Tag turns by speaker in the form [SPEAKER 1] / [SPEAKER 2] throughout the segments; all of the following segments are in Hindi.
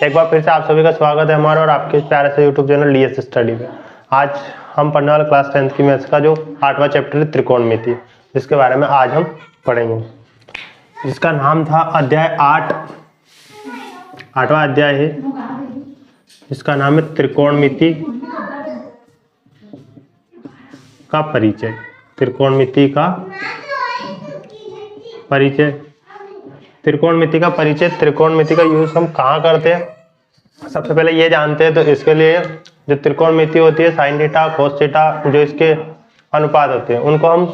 [SPEAKER 1] एक बार फिर से आप सभी का स्वागत है हमारा और आपके इस प्यारे से यूट्यूब चैनल डीएस स्टडी में। आज हम पढ़ने वाले क्लास 10th की मैथ्स का जो 8वां चैप्टर है त्रिकोणमिति, जिसके बारे में आज हम पढ़ेंगे, जिसका नाम था अध्याय 8। 8वां अध्याय है, इसका नाम है त्रिकोणमिति का परिचय। त्रिकोणमिति का परिचय। त्रिकोणमिति का परिचय, त्रिकोणमिति का यूज हम कहाँ करते हैं, सबसे पहले ये जानते हैं। तो इसके लिए जो त्रिकोणमिति होती है, साइन थीटा कोस थीटा, जो इसके अनुपात होते हैं, उनको हम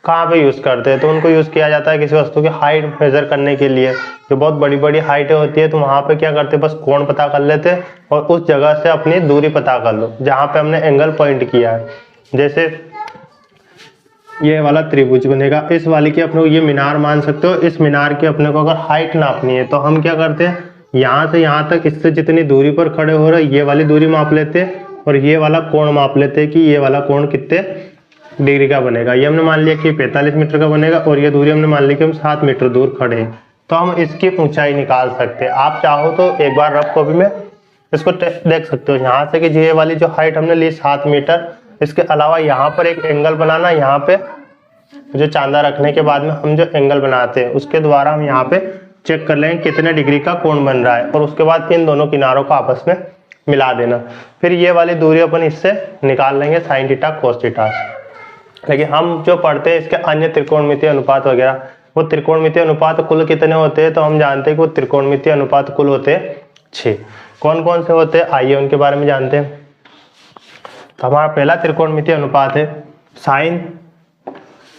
[SPEAKER 1] कहाँ पे यूज करते हैं। तो उनको यूज किया जाता है किसी वस्तु की हाइट मेजर करने के लिए। जो बहुत बड़ी बड़ी हाइटें होती है तो वहां पे क्या करते हैं, बस कोण पता कर लेते हैं और उस जगह से अपनी दूरी पता कर लो जहाँ पे हमने एंगल पॉइंट किया है। जैसे ये वाला त्रिभुज बनेगा, इस वाले की अपने को ये मीनार मान सकते हो। इस मीनार की अपने को अगर हाइट नापनी है तो हम क्या करते हैं, यहाँ से यहाँ तक इससे जितनी दूरी पर खड़े हो रहे हैं ये वाली दूरी माप लेते हैं और ये वाला कोण माप लेते हैं कि ये वाला कोण कितने डिग्री का बनेगा। ये हमने मान लिया कि 45 मीटर का बनेगा और ये दूरी हमने मान ली कि हम 7 मीटर दूर खड़े हैं। तो हम इसकी ऊंचाई निकाल सकते हैं। आप चाहो तो एक बार रफ कॉपी में इसको देख सकते हो। यहाँ से कि ये वाली जो हाइट हमने ली 7 मीटर, इसके अलावा यहाँ पर एक एंगल बनाना, यहाँ पे जो चांदा रखने के बाद में हम जो एंगल बनाते हैं उसके द्वारा हम यहाँ पे चेक कर लेंगे कितने डिग्री का कोण बन रहा है और उसके बाद इन दोनों किनारों को आपस में मिला देना। फिर ये वाली दूरी अपन इससे निकाल लेंगे साइन थीटा कोस थीटा। लेकिन हम जो पढ़ते हैं इसके अन्य त्रिकोणमितीय अनुपात वगैरह, वो त्रिकोणमितीय अनुपात कुल कितने होते हैं तो हम जानते हैं कि वो त्रिकोणमितीय अनुपात कुल होते हैं 6। कौन कौन से होते हैं, आइए उनके बारे में जानते हैं। तो हमारा पहला त्रिकोणमितीय अनुपात है साइन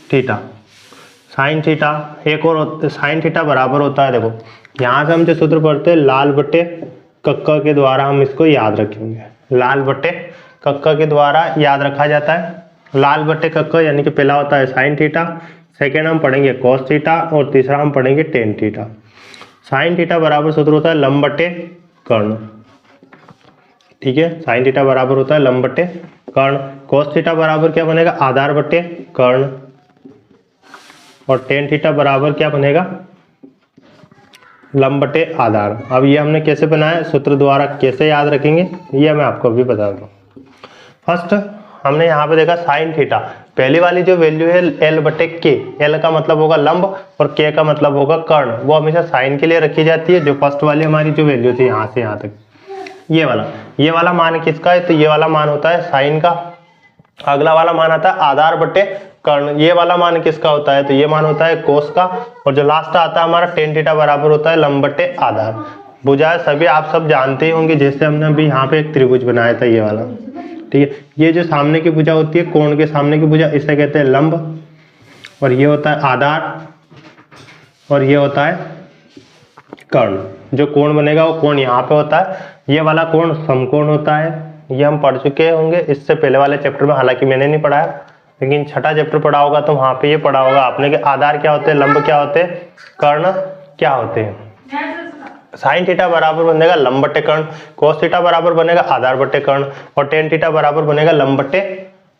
[SPEAKER 1] थीटा। साइन थीटा एक और साइन थीटा बराबर होता है, देखो यहाँ से हम जो सूत्र पढ़ते हैं लाल बटे कक्का के द्वारा हम इसको याद रखेंगे। लाल बटे कक्का के द्वारा याद रखा जाता है। लाल बटे कक्का यानी कि पहला होता है साइन थीटा, सेकेंड हम पढ़ेंगे कॉस थीटा और तीसरा हम पढ़ेंगे टेन थीटा। साइन थीटा बराबर सूत्र होता है लंब बटे कर्ण, ठीक है। साइन थीटा बराबर होता है लंब बटे कर्ण। कॉस थीटा बराबर क्या बनेगा, आधार बटे कर्ण। और टेन थीटा बराबर क्या बनेगा, लंब बटे आधार। अब ये हमने कैसे बनाया, सूत्र द्वारा कैसे याद रखेंगे ये मैं आपको अभी बता दूं। फर्स्ट हमने यहाँ पे देखा साइन थीटा, पहली वाली जो वैल्यू है एल बटे के, एल का मतलब होगा लंब और के का मतलब होगा कर्ण, वो हमेशा साइन के लिए रखी जाती है। जो फर्स्ट वाली हमारी जो वैल्यू थी यहाँ से यहाँ तक, ये वाला मान किसका है, तो ये वाला मान होता है साइन का। अगला वाला मान आता है आधार बटे कर्ण, ये वाला मान किसका होता है, तो ये मान होता है कोस का। और जो लास्ट आता है हमारा टेन थीटा बराबर होता है लंब बटे आधार। भुजा सभी आप सब जानते ही होंगे, जैसे हमने अभी यहाँ पे एक त्रिभुज बनाया था ये वाला, ठीक है। ये जो सामने की भुजा होती है, कोण के सामने की भुजा, इसे कहते हैं लंब, और ये होता है आधार और ये होता है कर्ण। जो कोण बनेगा वो कोण यहाँ पे होता है, ये वाला कोण समकोण होता है। ये हम पढ़ चुके होंगे इससे पहले वाले चैप्टर में, हालांकि मैंने नहीं पढ़ाया, लेकिन छठा चैप्टर पढ़ा होगा तो वहां पे ये पढ़ा होगा आपने कि आधार क्या होते हैं, लंब क्या होते हैं, कर्ण क्या होते हैं। साइन थीटा बराबर बनेगा लंब बटे कर्ण, कोस थीटा बराबर बनेगा आधार बटे कर्ण और टेन थीटा बराबर बनेगा लंब बटे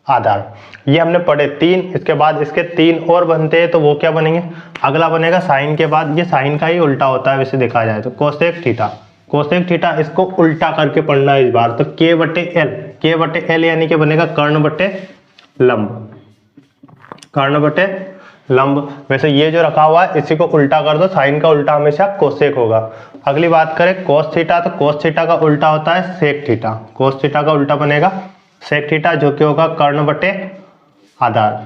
[SPEAKER 1] आधार। ये हमने पढ़े 3। इसके बाद इसके 3 और बनते हैं, तो वो क्या बनेंगे, अगला बनेगा साइन के बाद, ये साइन का ही उल्टा होता है वैसे देखा जाए तो, कोसेक थीटा। कोसेक थीटा इसको उल्टा करके पढ़ना है इस बार, तो के बटे एल, के बटे एल यानी कि बनेगा कर्ण बटे लंब, कर्ण बटे लंब। वैसे ये जो रखा हुआ है इसी को उल्टा कर दो, साइन का उल्टा हमेशा कोसेक होगा। अगली बात करें कोस थीटा, तो कोस थीटा का उल्टा होता है सेक थीटा। कोस थीटा का उल्टा बनेगा सेक थीटा, जो कि होगा कर्ण बटे आधार।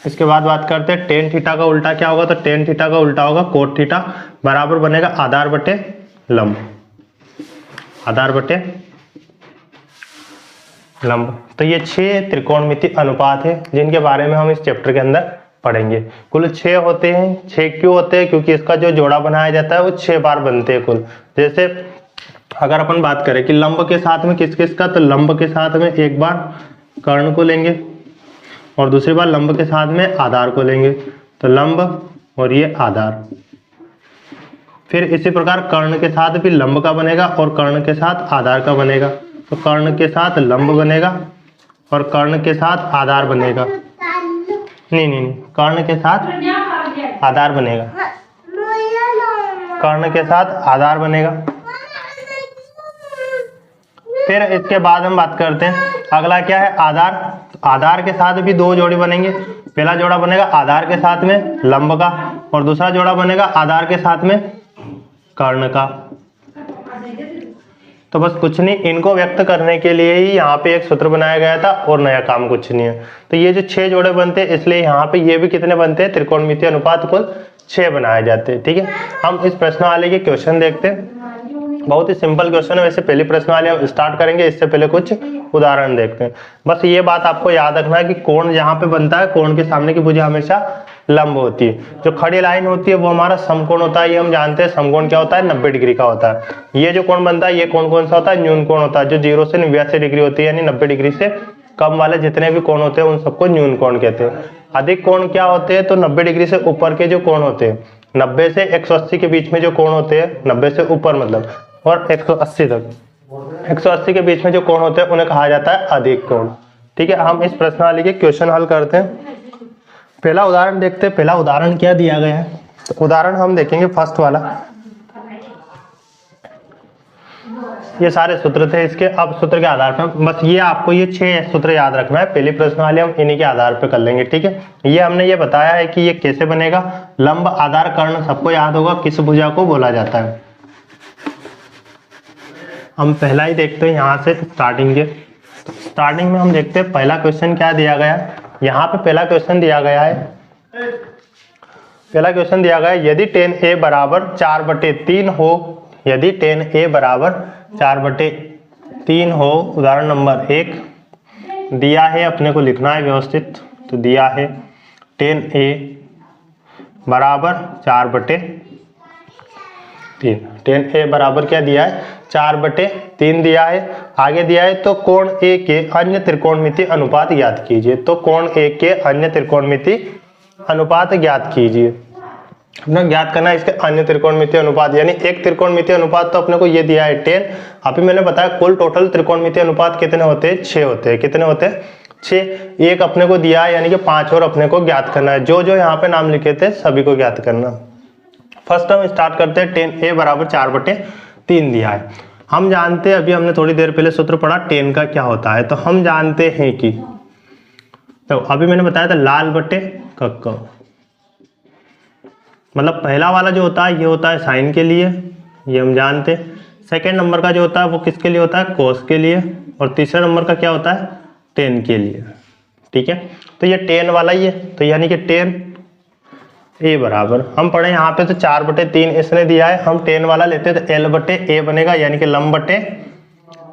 [SPEAKER 1] इसके बाद बात करते हैं टेन थीटा का उल्टा क्या होगा, तो टेन थीटा का उल्टा होगा कोट थीटा, बराबर बनेगा आधार बटे लंब, आधार बटे लंब। तो ये 6 त्रिकोणमिति अनुपात है जिनके बारे में हम इस चैप्टर के अंदर पढ़ेंगे। कुल 6 होते हैं। 6 क्यों होते हैं, क्योंकि इसका जो जोड़ा बनाया जाता है वो 6 बार बनते हैं कुल। जैसे अगर अपन बात करें कि लंब के साथ में किस किस का, तो लंब के साथ में एक बार कर्ण को लेंगे और दूसरी बार लंब के साथ में आधार को लेंगे, तो लंब और ये आधार। फिर इसी प्रकार कर्ण के साथ भी लंब का बनेगा और कर्ण के साथ आधार का बनेगा, तो कर्ण के साथ लंब बनेगा और कर्ण के साथ आधार बनेगा। नहीं, कर्ण के साथ आधार बनेगा। कर्ण के साथ आधार बनेगा। फिर इसके बाद हम बात करते हैं अगला क्या है, आधार। आधार के साथ भी दो जोड़ी बनेंगे। पहला जोड़ा बनेगा आधार के साथ में लंब का, और दूसरा जोड़ा बनेगा आधार के साथ में कर्ण का। तो बस कुछ नहीं, इनको व्यक्त करने के लिए ही यहाँ पे एक सूत्र बनाया गया था और नया काम कुछ नहीं है। तो ये जो 6 जोड़े बनते हैं, इसलिए यहाँ पे ये भी कितने बनते हैं, त्रिकोणमितीय अनुपात कुल 6 बनाए जाते हैं। ठीक है, हम इस प्रश्नावली के क्वेश्चन देखते हैं। बहुत ही सिंपल क्वेश्चन है। वैसे पहली प्रश्नावली हम स्टार्ट करेंगे, इससे पहले कुछ उदाहरण देखते हैं। बस ये बात आपको याद रखना है कि कोण जहाँ पे बनता है, कोण के सामने की भुजा हमेशा लंब होती है। जो खड़ी लाइन होती है वो हमारा समकोण होता है। ये हम जानते हैं समकोण क्या होता है, 90 डिग्री का होता है। ये जो कोण बनता है, ये कोण कौन सा होता है, न्यून कोण होता है, जो 0 से 89 डिग्री होती है, यानी 90 डिग्री से कम वाले जितने भी कोण होते हैं उन सबको न्यून कोण कहते हैं। अधिक कोण क्या होते हैं, तो 90 डिग्री से ऊपर के जो कोण होते हैं, 90 से 180 के बीच में जो कोण होते हैं, 90 से ऊपर मतलब, और 180 तक, 180 के बीच में जो कोण होते हैं उन्हें कहा जाता है अधिक कोण। ठीक है, हम इस प्रश्नावली के क्वेश्चन हल करते हैं। पहला उदाहरण देखते हैं। पहला उदाहरण क्या दिया गया है, तो उदाहरण हम देखेंगे फर्स्ट वाला। ये सारे सूत्र थे इसके। अब सूत्र के आधार पर बस ये आपको ये 6 सूत्र याद रखना है। पहली प्रश्नावली हम इन्हीं के आधार पर कर लेंगे। ठीक है, ये हमने ये बताया है कि ये कैसे बनेगा। लंब आधार कर्ण सबको याद होगा किस भुजा को बोला जाता है। हम पहला ही देखते हैं यहाँ से स्टार्टिंग के। स्टार्टिंग में हम देखते हैं पहला क्वेश्चन क्या दिया गया है। यहाँ पे पहला क्वेश्चन दिया गया है, पहला क्वेश्चन दिया गया है, यदि tan a बराबर 4/3 हो, यदि tan a बराबर 4/3 हो, उदाहरण नंबर 1 दिया है, अपने को लिखना है व्यवस्थित। तो दिया है tan a बराबर 4/3, tan a बराबर क्या दिया है, 4/3 दिया है। आगे दिया है तो कोण A के अन्य त्रिकोणमितीय अनुपात ज्ञात कीजिए। तो कोण A के अन्य त्रिकोणमितीय अनुपात ज्ञात कीजिए। अपना ज्ञात करना है इसके अन्य त्रिकोणमितीय अनुपात, यानी एक त्रिकोणमितीय अनुपात तो अपने को ये दिया है 10। अभी मैंने बताया कुल टोटल त्रिकोणमितीय अनुपात कितने होते हैं, 6 होते हैं। कितने होते हैं, 6। एक अपने को दिया है, यानी कि 5 और अपने को ज्ञात करना है। जो जो यहाँ पे नाम लिखे थे सभी को ज्ञात करना। फर्स्ट हम स्टार्ट करते हैं, tan a बराबर 4/3 दिया है। हम जानते हैं, अभी हमने थोड़ी देर पहले सूत्र पढ़ा tan का क्या होता है, तो हम जानते हैं कि, तो अभी मैंने बताया था लाल बटे कक्का, मतलब पहला वाला जो होता है ये होता है साइन के लिए, ये हम जानते हैं। सेकेंड नंबर का जो होता है वो किसके लिए होता है, कोस के लिए, और तीसरे नंबर का क्या होता है, tan के लिए। ठीक है, तो ये tan वाला ही है, तो यानी कि tan a बराबर, हम पढ़े यहाँ पे तो 4/3 इसने दिया है, हम tan वाला लेते हैं तो l/a बनेगा, यानी कि लंब बटे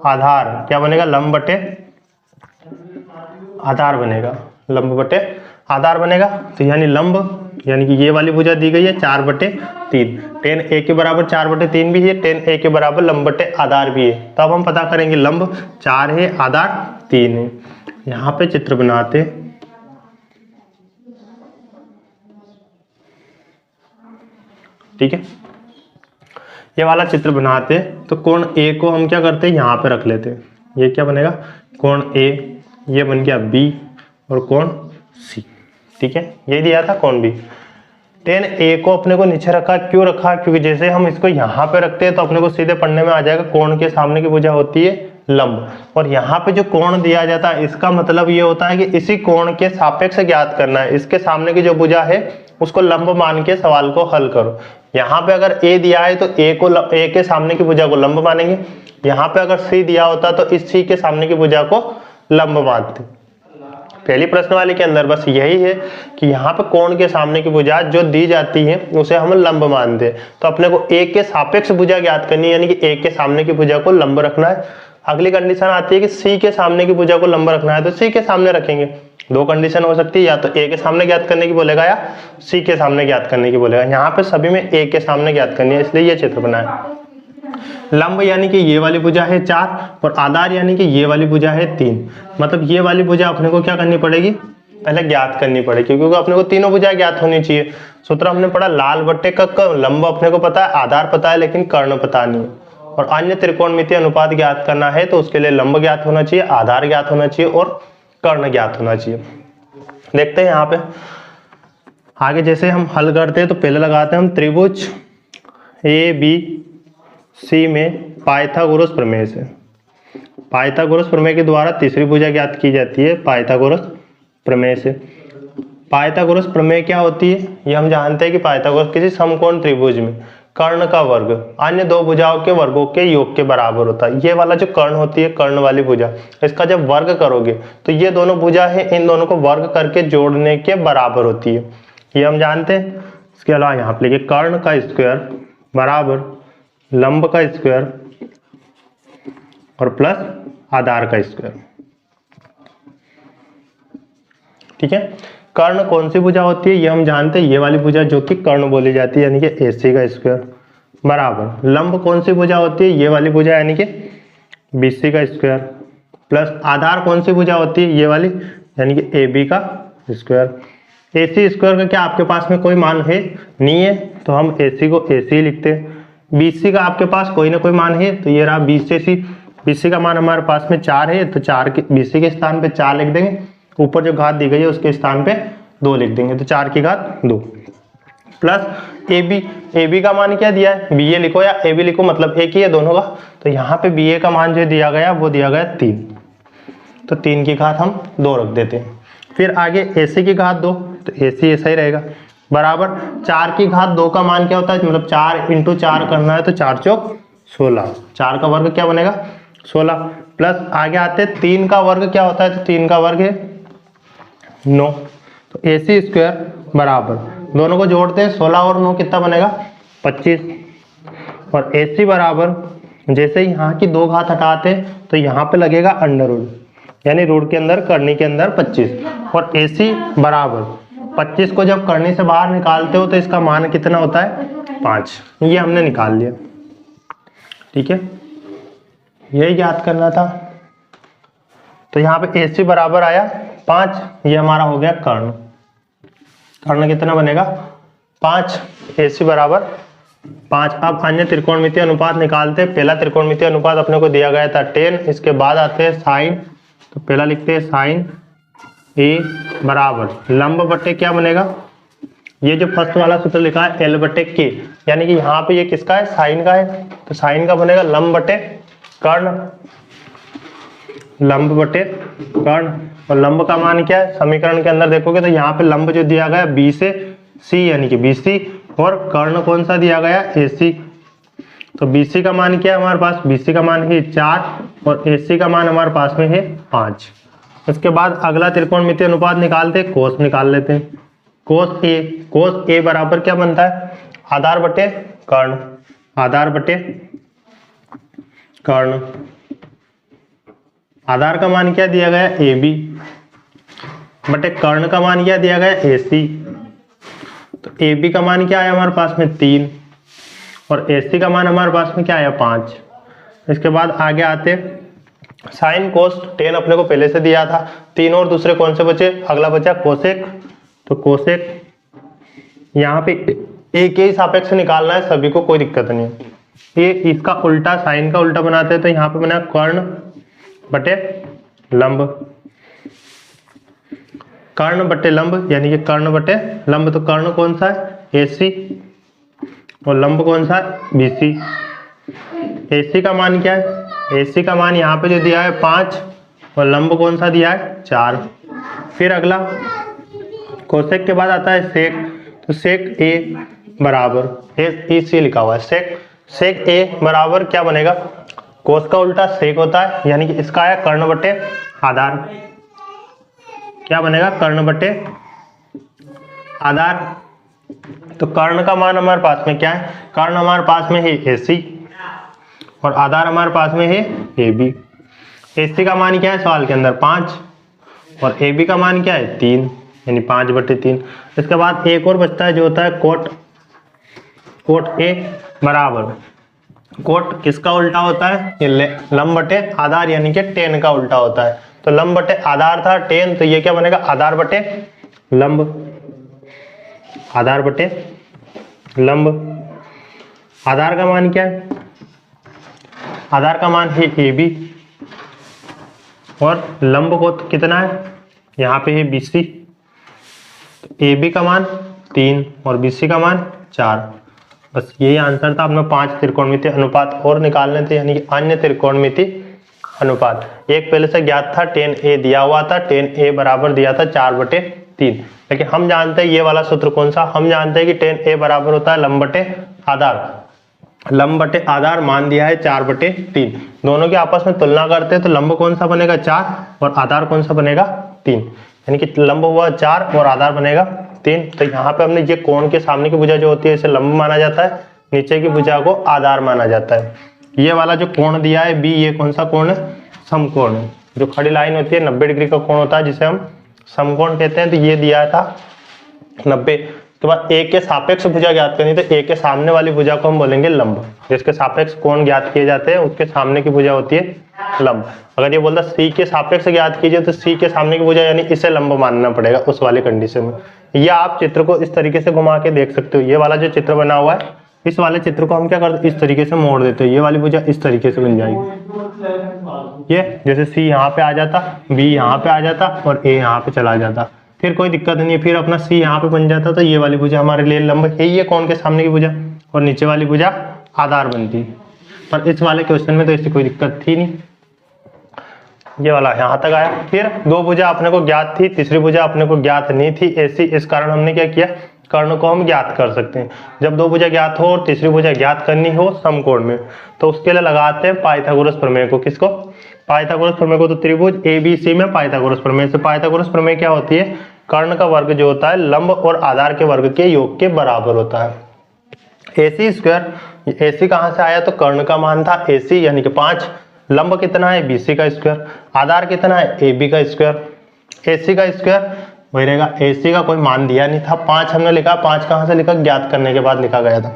[SPEAKER 1] आधार। क्या बनेगा, लंब बटे आधार बनेगा, लंब बटे आधार बनेगा। तो यानी लंब, यानी कि ये वाली भुजा दी गई है 4/3, tan a के बराबर 4/3 भी है, tan a के बराबर लंब बटे आधार भी है। तो अब हम पता करेंगे, लंब 4 है, आधार 3 है। यहाँ पे चित्र बनाते, ठीक है, ये वाला चित्र बनाते, तो कोण A को हम क्या करते हैं, यहाँ पे रख लेते हैं। ये क्या बनेगा, कोण A, ये बन गया B, और कोण C। ठीक है, ये दिया था कोण B। tan A को अपने को नीचे रखा, क्यों रखा, क्योंकि जैसे हम इसको यहाँ पे रखते हैं तो अपने को सीधे पढ़ने में आ जाएगा, कोण के सामने की भुजा होती है लंब, और यहाँ पे जो कोण दिया जाता है इसका मतलब ये होता है कि इसी कोण के सापेक्ष ज्ञात करना है। इसके सामने की जो भुजा है उसको लंब मान के सवाल को हल करो। यहाँ पे अगर A दिया है तो A के सामने की भुजा को लंब मानेंगे। यहाँ पे अगर C दिया होता तो इस C के सामने की भुजा को लंब मानते। पहली प्रश्नावली के अंदर बस यही है कि यहाँ पे कोण के सामने की भुजा जो दी जाती है उसे हम लंब मानते हैं। तो अपने को A के सापेक्ष भुजा ज्ञात करनी है, यानी कि A के सामने की भुजा को लंब रखना है। अगली कंडीशन आती है कि C के सामने की भुजा को लंब रखना है, तो C के सामने रखेंगे। दो कंडीशन हो सकती है, या तो A के सामने ज्ञात करने की बोलेगा या C के सामने ज्ञात करने की बोलेगा। यहाँ पे सभी में A के सामने ज्ञात करनी है, इसलिए ये चित्र बनाया। लंब यानी कि ये वाली भुजा है 4, और आधार यानी कि ये वाली भुजा है 3। मतलब ये वाली भुजा अपने को क्या करनी पड़ेगी, पहले ज्ञात करनी पड़ेगी, क्योंकि अपने को तीनों भुजा ज्ञात होनी चाहिए। सूत्र हमने पढ़ा लाल बट्टे का, लंब अपने को पता है, आधार पता है, लेकिन कर्ण पता नहीं है। और अन्य त्रिकोणमितीय अनुपात ज्ञात करना है तो उसके लिए लंब ज्ञात होना चाहिए, आधार ज्ञात होना चाहिए, और कर्ण ज्ञात होना चाहिए। देखते हैं यहाँ पे आगे, जैसे हम हल करते हैं तो पहले लगाते हैं हम त्रिभुज ए बी सी में पाइथागोरस प्रमेय से। पाइथागोरस प्रमेय के द्वारा तीसरी भुजा ज्ञात की जाती है पाइथागोरस प्रमेय से। पाइथागोरस प्रमेय क्या होती है? ये हम जानते हैं कि पाइथागोरस किसी समकोण त्रिभुज में कर्ण का वर्ग अन्य दो भुजाओं के वर्गों के योग के बराबर होता है। ये वाला जो कर्ण होती है, कर्ण वाली भुजा, इसका जब वर्ग करोगे तो ये दोनों भुजा है, इन दोनों को वर्ग करके जोड़ने के बराबर होती है, ये हम जानते हैं। इसके अलावा यहाँ पे लिखिए कर्ण का स्क्वायर बराबर लंब का स्क्वायर और प्लस आधार का स्क्वायर। ठीक है, कर्ण कौन सी भुजा होती है? ये हम जानते हैं, ये वाली भुजा जो कि कर्ण बोली जाती है, यानी कि AC का स्क्वायर बराबर लंब कौन सी भुजा होती है? ये वाली भुजा यानी कि BC का स्क्वायर प्लस आधार कौन सी भुजा होती है? ये वाली यानी कि AB का स्क्वायर। AC स्क्वायर का क्या आपके पास में कोई मान है? नहीं है, तो हम AC को AC लिखते हैं। BC का आपके पास कोई ना कोई मान है, तो ये रहा BC का मान हमारे पास में 4 है, तो 4 के BC के स्थान पे 4 लिख देंगे, ऊपर जो घात दी गई है उसके स्थान पे 2 लिख देंगे, तो 4 की घात 2 प्लस AB का मान क्या दिया है? BA लिखो या AB लिखो, मतलब एक ही है दोनों का। तो यहाँ पे BA का मान जो दिया गया वो दिया गया 3, तो 3 की घात हम 2 रख देते हैं। फिर आगे AC की घात 2, तो AC ऐसा ही रहेगा बराबर 4 की घात 2 का मान क्या होता है? मतलब 4 × 4 करना है, तो 4 चौक 16, 4 का वर्ग क्या बनेगा? 16 प्लस आगे आते 3 का वर्ग क्या होता है? तो 3 का वर्ग है 9, तो AC स्क्वायर बराबर दोनों को जोड़ते हैं 16 और 9 कितना बनेगा? 25 और AC बराबर जैसे ही यहाँ की 2 घात हटाते हैं तो यहाँ पे लगेगा अंडर रूट, यानी रूट के अंदर करनी के अंदर 25 और AC बराबर 25 को जब करनी से बाहर निकालते हो तो इसका मान कितना होता है? 5। ये हमने निकाल लिया। ठीक है, यही ज्ञात करना था। तो यहाँ पे AC बराबर आया 5, ये हमारा हो गया कर्ण। कर्ण कितना बनेगा? 5, AC बराबर 5। अब अन्य त्रिकोणमितीय अनुपात निकालते हैं। पहला त्रिकोणमितीय अनुपात अपने को दिया गया था 10, इसके बाद आते हैं साइन, तो पहला लिखते हैं साइन A बराबर लंब बटे क्या बनेगा? ये जो फर्स्ट वाला सूत्र लिखा है L बटे K, यानी कि यहाँ पे ये किसका है? साइन का है, तो साइन का बनेगा लंब बटे कर्ण, लंब बटे कर्ण। और लंब का मान क्या है? समीकरण के अंदर देखोगे तो यहाँ पे लंब जो दिया गया B से C यानी कि BC, और कर्ण कौन सा दिया गया? AC। तो BC का मान क्या है हमारे पास? BC का मान है 4 और AC का मान हमारे पास में है 5। इसके बाद अगला त्रिकोणमितीय अनुपात निकालते हैं, कोस निकाल लेते हैं। कोस A बराबर क्या बनता है? आधार बटे कर्ण, आधार बटे कर्ण। आधार का मान क्या दिया गया? AB बटे कर्ण का मान क्या दिया गया? AC। तो AB का मान क्या आया हमारे पास में? 3 और AC का मान हमारे पास में क्या आया? 5। इसके बाद आगे आते साइन कोस tan अपने को पहले से दिया था, 3 और दूसरे कौन से बचे? अगला बचा कोसेक, तो कोसेक यहाँ पे एक ही सापेक्ष निकालना है सभी को, कोई दिक्कत नहीं है। ये इसका उल्टा, साइन का उल्टा बनाते हैं, तो यहाँ पे बना कर्ण बटे लंब, कर्ण बटे लंब यानी कि कर्ण बटे लंब। तो कर्ण कौन सा है? AC और लंब कौन सा है? BC। AC का मान क्या है? AC का मान यहाँ पे जो दिया है 5 और लंब कौन सा दिया है? 4। फिर अगला कोसेक के बाद आता है सेक, तो सेक A बराबर SEC लिखा हुआ है, सेक A बराबर क्या बनेगा? कोस का उल्टा सेक होता है, यानी कि इसका है कर्ण बटे आधार, क्या बनेगा? कर्ण बटे आधार। तो कर्ण का मान हमारे पास में क्या है? कर्ण हमारे पास में है AC और आधार हमारे पास में है AB। AC का मान क्या है सवाल के अंदर? 5 और AB का मान क्या है? 3, यानी 5 बटे 3। इसके बाद एक और बचता है जो होता है कोट A बराबर, कोट किसका उल्टा होता है? ये लंब बटे आधार यानी कि tan का उल्टा होता है। तो लंब बटे आधार था tan, तो ये क्या बनेगा? आधार बटे लंब, आधार बटे लंब। आधार का मान क्या है? आधार का मान है AB और लंब को कितना है? यहाँ पे है BC। AB का मान 3 और BC का मान 4। बस यही आंसर था। अपना 5 त्रिकोणमितीय अनुपात और निकालने थे, यानी कि अन्य त्रिकोणमितीय अनुपात। एक पहले से ज्ञात था, tan A दिया हुआ था, tan A बराबर दिया था 4/3। लेकिन हम जानते हैं ये वाला सूत्र कौन सा, हम जानते हैं कि tan A बराबर होता है लंब बटे आधार। लंब बटे आधार मान दिया है 4/3। दोनों की आपस में तुलना करते हैं तो लंब कौन सा बनेगा 4 और आधार कौन सा बनेगा 3, यानी कि लंब हुआ 4 और आधार बनेगा 3। तो यहाँ पे हमने ये कोण के सामने की भुजा जो होती है इसे लंब माना जाता है, नीचे की भुजा को आधार माना जाता है। ये वाला जो कोण दिया है बी, ये कौन सा कोण है, समकोण है। जो खड़ी लाइन होती है 90 डिग्री का कोण होता है जिसे हम समकोण कहते हैं। तो ये दिया था 90। के बाद ए के सापेक्ष भुजा ज्ञात करनी, तो ए के सामने वाली भुजा को हम बोलेंगे लंब। जिसके सापेक्ष कोण ज्ञात किए जाते हैं उसके सामने की भुजा होती है लंब। अगर ये बोलता सी के सापेक्ष ज्ञात कीजिए तो सी के सामने की भुजा यानी इसे लंब मानना पड़ेगा उस वाले कंडीशन में। या आप चित्र को इस तरीके से घुमा के देख सकते हो। ये वाला जो चित्र बना हुआ है इस वाले चित्र को हम क्या करते हैं, इस तरीके से मोड़ देते हैं, ये वाली भुजा इस तरीके से बन जाएगी। ये जैसे सी यहाँ पे आ जाता, बी यहाँ पे आ जाता और ए यहाँ पे चला जाता, फिर कोई दिक्कत नहीं है। फिर अपना सी यहाँ पे बन जाता, तो ये वाली भुजा हमारे लिए लंब है। ये कोण के सामने की भुजा और नीचे वाली भुजा आधार बनती है। पर इस वाले क्वेश्चन में तो इससे कोई दिक्कत थी नहीं। ये वाला यहाँ तक आया। फिर दो भुजा अपने को ज्ञात थी, तीसरी भुजा अपने को ज्ञात नहीं थी ऐसी, इस कारण हमने क्या किया, कर्ण को हम ज्ञात कर सकते हैं। जब दो भुजा ज्ञात हो और तीसरी भुजा ज्ञात करनी हो समकोण में, तो उसके लिए लगाते हैं पाइथागोरस प्रमेय को। किसको, पाइथागोरस प्रमेय को। तो त्रिभुज ABC में पाइथागोरस प्रमेय से, पाइथागोरस प्रमेय क्या होती है, कर्ण का वर्ग जो होता है लंब और आधार के वर्ग के योग के बराबर होता है। AC स्क्वायर, AC कहाँ से आया, तो कर्ण का मान था AC यानी कि 5, लंब कितना है BC का स्क्वायर, आधार कितना है AB का स्क्वायर। AC का स्क्वायर वही रहेगा, AC का कोई मान दिया नहीं था, 5 हमने लिखा। 5 कहाँ से लिखा, ज्ञात करने के बाद लिखा गया था।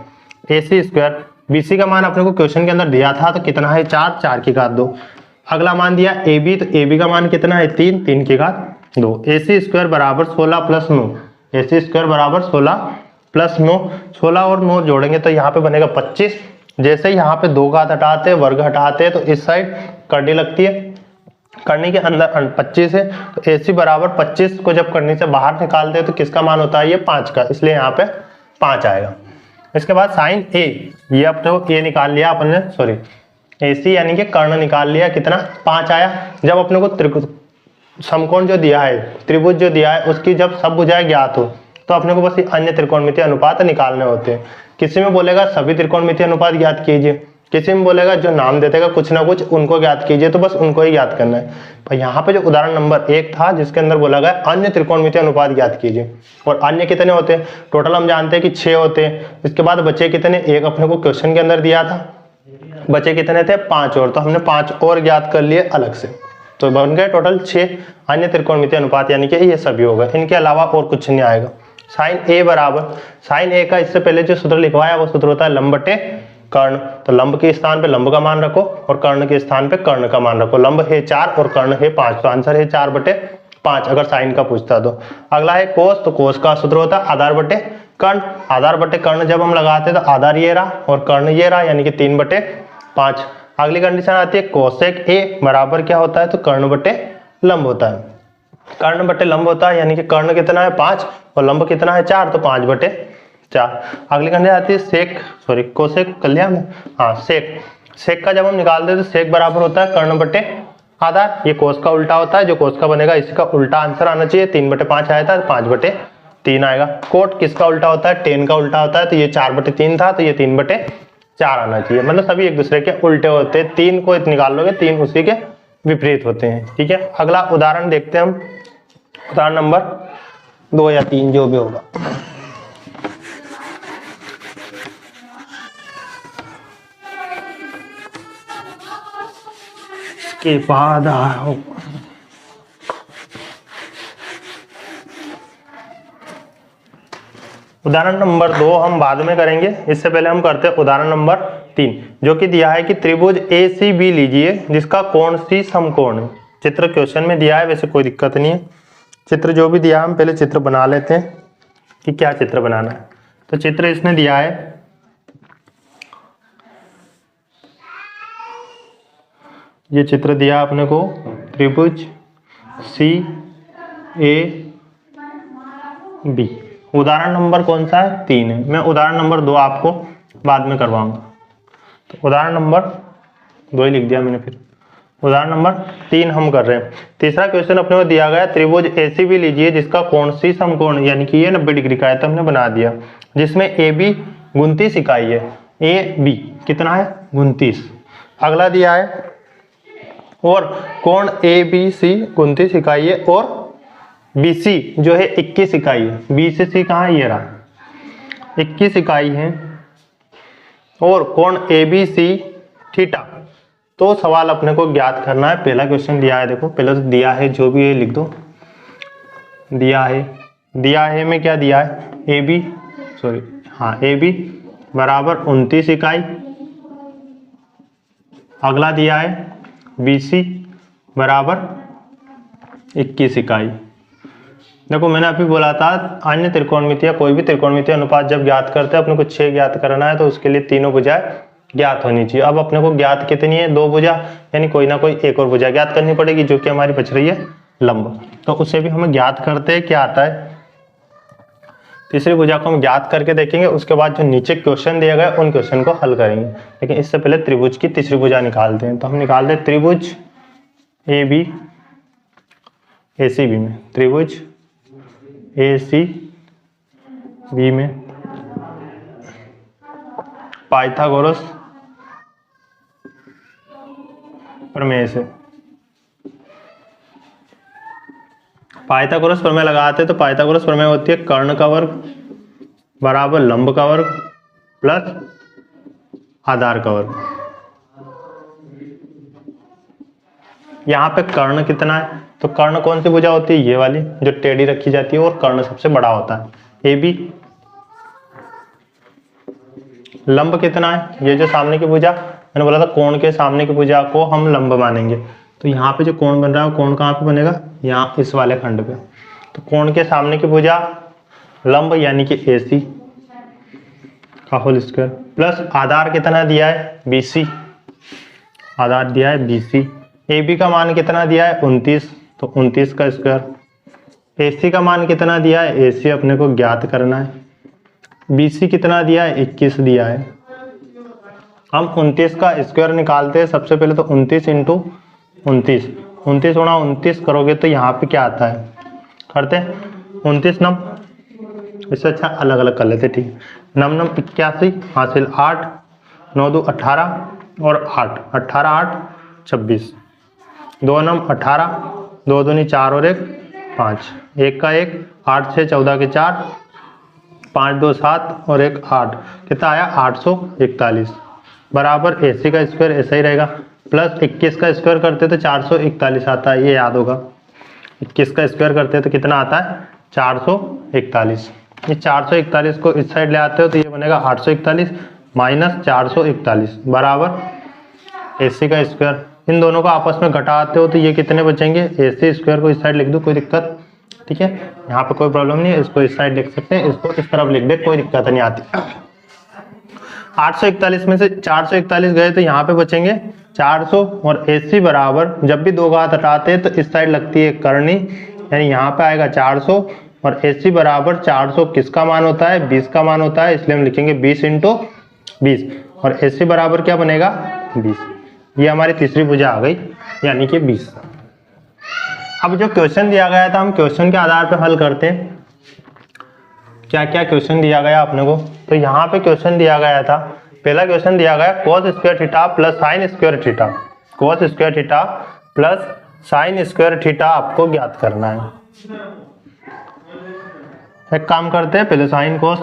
[SPEAKER 1] AC स्क्वायर, BC का मान अपने को क्वेश्चन के अंदर दिया था, तो कितना है 4, 4 की घात 2। अगला मान दिया AB, तो AB का मान कितना है 3, 3 की घात 2। AC स्क्वायर बराबर 16 प्लस 9, AC स्क्वायर बराबर 16 प्लस 9, 16 और 9 जोड़ेंगे तो यहाँ पे बनेगा 25। जैसे यहाँ पे 2 घात हटाते हैं, वर्ग हटाते हैं, तो इस साइड करनी लगती है, करनी के अंदर 25 है, तो AC बराबर 25 को जब करनी से बाहर निकालते हैं तो किसका मान होता है, ये 5 का, इसलिए यहाँ पे 5 आएगा। इसके बाद साइन A, ये अपने ये निकाल लिया अपन ने, सॉरी AC यानी कि कर्ण निकाल लिया, कितना 5 आया। जब अपने को समकोण जो दिया है, त्रिभुज जो दिया है, उसकी जब सब भुजाएं ज्ञात हो तो अपने को बस अन्य त्रिकोणमितीय अनुपात निकालने होते हैं। किसी में बोलेगा सभी त्रिकोणमितीय अनुपात ज्ञात कीजिए, किसी में बोलेगा जो नाम देतेगा कुछ ना कुछ उनको ज्ञात कीजिए, तो बस उनको ही ज्ञात करना है। पर यहाँ पे जो उदाहरण नंबर 1 था जिसके अंदर बोला गया अन्य त्रिकोणमितीय अनुपात ज्ञात कीजिए, और अन्य कितने होते हैं, टोटल हम जानते हैं कि 6 होते हैं। इसके बाद बचे कितने, एक अपने को क्वेश्चन के अंदर दिया था, बचे कितने थे 5 और, तो हमने 5 और ज्ञात कर लिए अलग से, तो बन गए टोटल 6 अन्य त्रिकोणमितीय अनुपात, यानी कि ये सभी होगा, इनके अलावा और कुछ नहीं आएगा। साइन A बराबर, साइन A का इससे पहले जो सूत्र लिखवाया वो सूत्र होता है लंब बटे कर्ण। तो लंब के स्थान पे लंब का मान रखो और कर्ण के स्थान पे कर्ण का मान रखो। लंब है 4 और कर्ण है 5, तो आंसर है 4/5 अगर साइन का पूछता तो। अगला है कोस, तो कोस का सूत्र होता है आधार बटे कर्ण। आधार बटे कर्ण जब हम लगाते हैं तो आधार ये रहा और कर्ण ये रहा, यानी कि 3/5। अगली कंडीशन आती है कोसेक A बराबर क्या होता है, तो कर्ण बटे लंब होता है। कर्ण बटे लंब होता है, यानी कि कर्ण कितना है 5 और लंब कितना है 4, तो 5/4। अगली कंडीशन आती है सेक, सॉरी कोसेक कर लिया हमने, हाँ सेक। सेक का जब हम निकालते हैं तो सेक बराबर होता है कर्ण बटे आधार। ये कोस का उल्टा होता है, जो कोस का बनेगा इसी का उल्टा आंसर आना चाहिए। 3/5 आया था, 5/3 आएगा। कोट किसका उल्टा होता है, टेन का उल्टा होता है, तो ये 4/3 था, तो ये 3/4 आना चाहिए। मतलब सभी एक दूसरे के उल्टे होते हैं, 3 को निकाल लोगे 3 उसी के विपरीत होते हैं, ठीक है। अगला उदाहरण देखते हैं हम, उदाहरण नंबर 2 या 3 जो भी होगा। इसके बाद आओ उदाहरण नंबर 2 हम बाद में करेंगे, इससे पहले हम करते हैं उदाहरण नंबर 3, जो कि दिया है कि त्रिभुज ACB लीजिए जिसका कोण C समकोण है। चित्र क्वेश्चन में दिया है, वैसे कोई दिक्कत नहीं है, चित्र जो भी दिया हम पहले चित्र बना लेते हैं कि क्या चित्र बनाना है। तो चित्र इसने दिया है, ये चित्र दिया अपने को त्रिभुज CAB। उदाहरण नंबर कौन सा है, 3 है। मैं उदाहरण नंबर 2 आपको बाद में करवाऊंगा। तो उदाहरण नंबर 2 ही लिख दिया मैंने फिर। उदाहरण नंबर 3 हम कर रहे हैं। तीसरा क्वेश्चन अपने को दिया गया त्रिभुज एसीबी लीजिए जिसका कोण सी समकोण यानी कि ये 90 डिग्री का है, तो हमने बना दिया, जिसमें ए बी 29 इकाई है। ए बी कितना है 29। अगला दिया है और कोण ए बी सी 29 इकाई है और बी सी जो है 21 इकाई है। बी से सी कहाँ है, ये रहा, 21 इकाई है और कोण ए बी सी थीटा। तो सवाल अपने को ज्ञात करना है। पहला क्वेश्चन दिया है, देखो पहले तो दिया है जो भी है लिख दो। दिया है में क्या दिया है, ए बी सॉरी हाँ ए बी बराबर 29 इकाई। अगला दिया है बी सी बराबर 21 इकाई। देखो मैंने अभी बोला था अन्य त्रिकोणमिति या कोई भी त्रिकोणमिति अनुपात जब ज्ञात करते हैं अपने को 6 ज्ञात करना है, तो उसके लिए तीनों भुजाएं ज्ञात होनी चाहिए। अब अपने को ज्ञात कितनी है, 2 भुजा, यानी कोई ना कोई एक और भुजा ज्ञात करनी पड़ेगी जो कि हमारी बच रही है लंब। तो उसे भी हम ज्ञात करते हैं, क्या आता है, तीसरी भुजा को हम ज्ञात करके देखेंगे। उसके बाद जो नीचे क्वेश्चन दिया गया उन क्वेश्चन को हल करेंगे। लेकिन इससे पहले त्रिभुज की तीसरी भुजा निकालते हैं। तो हम निकालते हैं त्रिभुज A B A C B में, त्रिभुज ए सी बी में पाइथागोरस प्रमेय से। पाइथागोरस प्रमेय लगाते हैं तो पाइथागोरस प्रमेय होती है कर्ण का वर्ग बराबर लंब का वर्ग प्लस आधार का वर्ग। यहाँ पे कर्ण कितना है, तो कर्ण कौन सी भुजा होती है, ये वाली जो टेढ़ी रखी जाती है और कर्ण सबसे बड़ा होता है। ए बी लंब कितना है, ये जो सामने की भुजा मैंने बोला था कोण के सामने की भुजा को हम लंब मानेंगे। तो यहाँ पे जो कोण बन रहा है वो कोण कहाँ पे बनेगा, यहाँ इस वाले खंड पे। तो कोण के सामने की भुजा लंब यानी कि ए सी का होल स्क्वायर प्लस आधार कितना दिया है बी सी, आधार दिया है बी सी। ए बी का मान कितना दिया है 29, तो 29 का स्क्वायर। ए सी का मान कितना दिया है, ए सी अपने को ज्ञात करना है। बी सी कितना दिया है 21 दिया है। हम 29 का स्क्वायर निकालते हैं। सबसे पहले तो 29 इंटू 29, 29 गुणा 29 करोगे तो यहाँ पे क्या आता है, करते हैं 29 नम, इससे अच्छा अलग अलग कर लेते, ठीक है। नम नम 81 हासिल 8, 9 2 18 और 8, 18 8 26, 2 नम 18, 2 दूनी 4 और 1 5, 1 का 1, 8 6 14 के 4, 5 2 7 और 1 8, कितना आया 841 बराबर ए सी का स्क्वायर ऐसा ही रहेगा प्लस 21 का स्क्वायर करते तो 441 आता है, ये याद होगा। 21 का स्क्वायर करते तो कितना आता है 441। ये 441 को इस साइड ले आते हो तो ये बनेगा 841 माइनस 441 बराबर ए सी का स्क्वायर। इन दोनों को आपस में घटाते हो तो ये कितने बचेंगे, ए सी स्क्वायर को इस साइड लिख दो, कोई दिक्कत, ठीक है, यहाँ पे कोई प्रॉब्लम नहीं है। इसको इस साइड लिख सकते हैं, इसको इस तरफ लिख दे, कोई दिक्कत नहीं आती। 841 में से 441 गए तो यहाँ पे बचेंगे 400 और ए सी बराबर, जब भी दो घात हटाते हैं तो इस साइड लगती है करनी, यानी यहाँ पे आएगा 400 और ए सी बराबर 400 किसका मान होता है 20 का मान होता है, इसलिए हम लिखेंगे 20 इंटू 20 और ए सी बराबर क्या बनेगा 20। ये हमारी तीसरी भुजा आ गई यानी कि 20। अब जो क्वेश्चन दिया गया था हम क्वेश्चन के आधार पर हल करते हैं। क्या क्या क्वेश्चन दिया गया अपने को, तो यहाँ पे क्वेश्चन दिया गया था, पहला क्वेश्चन दिया गया cos square theta plus sine square theta, cos square theta plus sine square theta आपको ज्ञात करना है। एक काम करते हैं, पहले साइन कोस,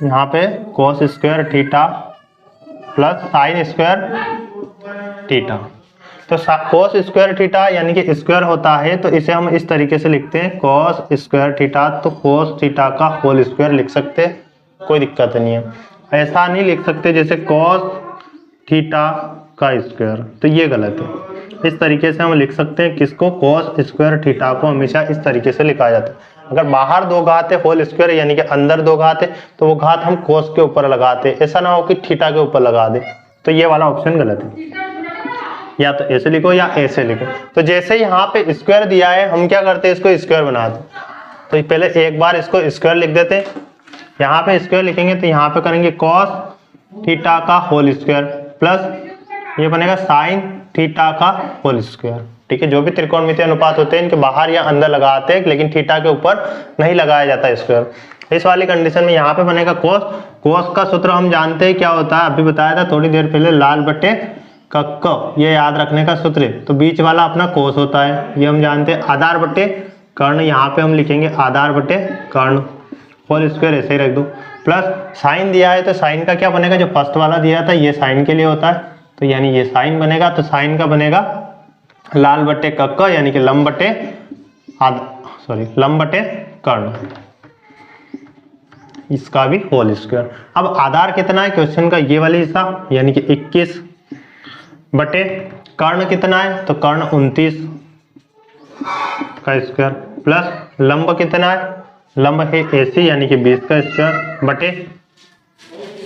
[SPEAKER 1] यहाँ पे cos square theta plus sine square theta. तो cos स्क्वायर थीटा यानी कि स्क्वायर होता है, तो इसे हम इस तरीके से लिखते हैं cos स्क्वायर थीटा, तो cos थीटा का होल स्क्वायर लिख सकते हैं, कोई दिक्कत नहीं है। ऐसा नहीं लिख सकते जैसे cos थीटा का स्क्वायर, तो ये गलत है। इस तरीके से हम लिख सकते हैं किसको, cos स्क्वायर थीटा को हमेशा इस तरीके से लिखा जाता है। अगर बाहर दो घात है होल स्क्वायर यानी कि अंदर दो घात है तो वो घात हम cos के ऊपर लगाते हैं, ऐसा ना हो कि थीटा के ऊपर लगा दे, तो ये वाला ऑप्शन गलत है। या तो ऐसे लिखो या ऐसे लिखो। तो जैसे यहाँ पे स्क्वायर दिया है हम क्या करते हैं, इसको स्क्वायर बनाते हैं। तो पहले एक बार इसको स्क्वायर लिख देते हैं, यहाँ पे स्क्वायर लिखेंगे तो यहाँ पे करेंगे cos थीटा का होल स्क्वायर प्लस ये बनेगा साइन थीटा का होल स्क्वायर। ठीक है, जो भी त्रिकोणमितीय अनुपात होते हैं इनके बाहर या अंदर लगाते हैं, लेकिन थीटा के ऊपर नहीं लगाया जाता स्क्वायर। इस वाली कंडीशन में यहाँ पे बनेगा कोस। कोस का सूत्र हम जानते हैं क्या होता है, अभी बताया था थोड़ी देर पहले, लाल बटे कक्क, ये याद रखने का सूत्र है। तो बीच वाला अपना कोस होता है, ये हम जानते हैं। आधार बटे कर्ण, यहाँ पे हम लिखेंगे आधार बटे कर्ण, होल स्क्वायर ऐसे ही रख दो। प्लस साइन दिया है तो साइन का क्या बनेगा, जो फर्स्ट वाला दिया था ये साइन के लिए होता है, तो यानी ये साइन बनेगा। तो साइन का बनेगा लाल बटे कक्क यानी कि लंब बटे लंब बटे कर्ण, इसका भी होल स्क्वायर। अब आधार कितना है क्वेश्चन का, ये वाली हिस्सा यानी कि 21 बटे कर्ण कितना है, तो कर्ण 29 का स्क्वायर प्लस लंब कितना है, लंब है AC यानी कि 20 का स्क्वायर बटे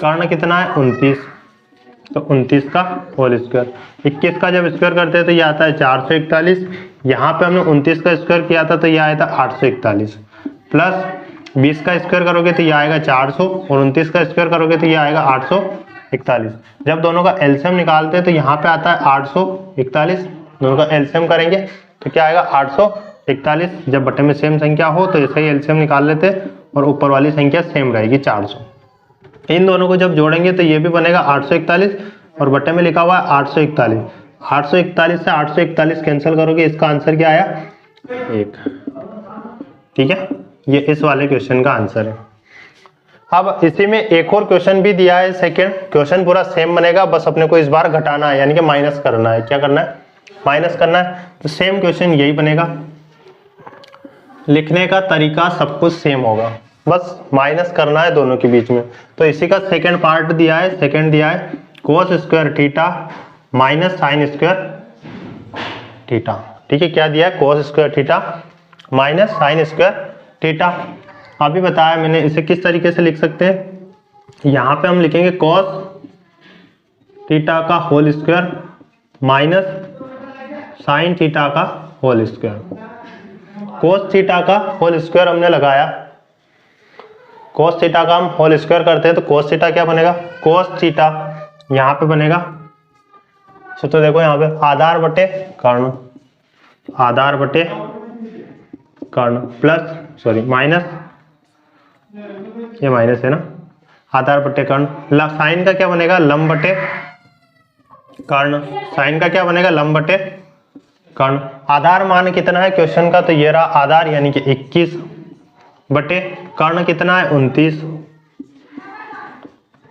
[SPEAKER 1] कर्ण कितना है 29, तो 29 का होल स्क्वायर। 21 का जब स्क्वायर करते हैं तो ये आता है 441, यहाँ पे हमने 29 का स्क्वायर किया था तो ये आया था 841, प्लस 20 का स्क्वायर करोगे तो ये आएगा 400 और 29 का स्क्वायर करोगे तो ये आएगा 841। जब दोनों का एलसीएम निकालते हैं तो यहाँ पे आता है 841, दोनों का एलसीएम करेंगे तो क्या आएगा 841। जब बटे में सेम संख्या हो तो ऐसे ही एलसीएम निकाल लेते और ऊपर वाली संख्या सेम रहेगी 400। इन दोनों को जब जोड़ेंगे तो ये भी बनेगा 841 और बटे में लिखा हुआ है 841। 841 से 841 कैंसिल करोगे, इसका आंसर क्या आया 1। ठीक है, ये इस वाले क्वेश्चन का आंसर है। अब इसी में एक और क्वेश्चन भी दिया है, सेकंड क्वेश्चन पूरा सेम बनेगा, बस अपने को इस बार घटाना है यानी कि माइनस करना है। क्या करना है, माइनस करना है। तो सेम क्वेश्चन यही बनेगा, लिखने का तरीका सब कुछ सेम होगा, बस माइनस करना है दोनों के बीच में। तो इसी का सेकंड पार्ट दिया है, सेकंड दिया है cos square theta minus sine square theta. ठीक है, क्या दिया है, cos square theta minus sine square theta. अभी बताया मैंने, इसे किस तरीके से लिख सकते हैं, यहाँ पे हम लिखेंगे कोस थीटा का whole square minus sine theta का होल स्क्वायर। कोस थीटा का होल स्क्वायर हमने लगाया, कोस थीटा का हम होल स्क्वायर करते हैं तो कोस थीटा क्या बनेगा, कोस थीटा यहाँ पे बनेगा, तो देखो यहाँ पे आधार बटे कर्ण, आधार बटे कर्ण प्लस माइनस, ये माइनस है ना, आधार बटे कर्ण। साइन का क्या बनेगा, लंब बटे कर्ण, साइन का क्या बनेगा, लंब बटे कर्ण। आधार मान कितना है क्वेश्चन का, तो ये रहा आधार यानी कि 21 बटे कर्ण कितना है 29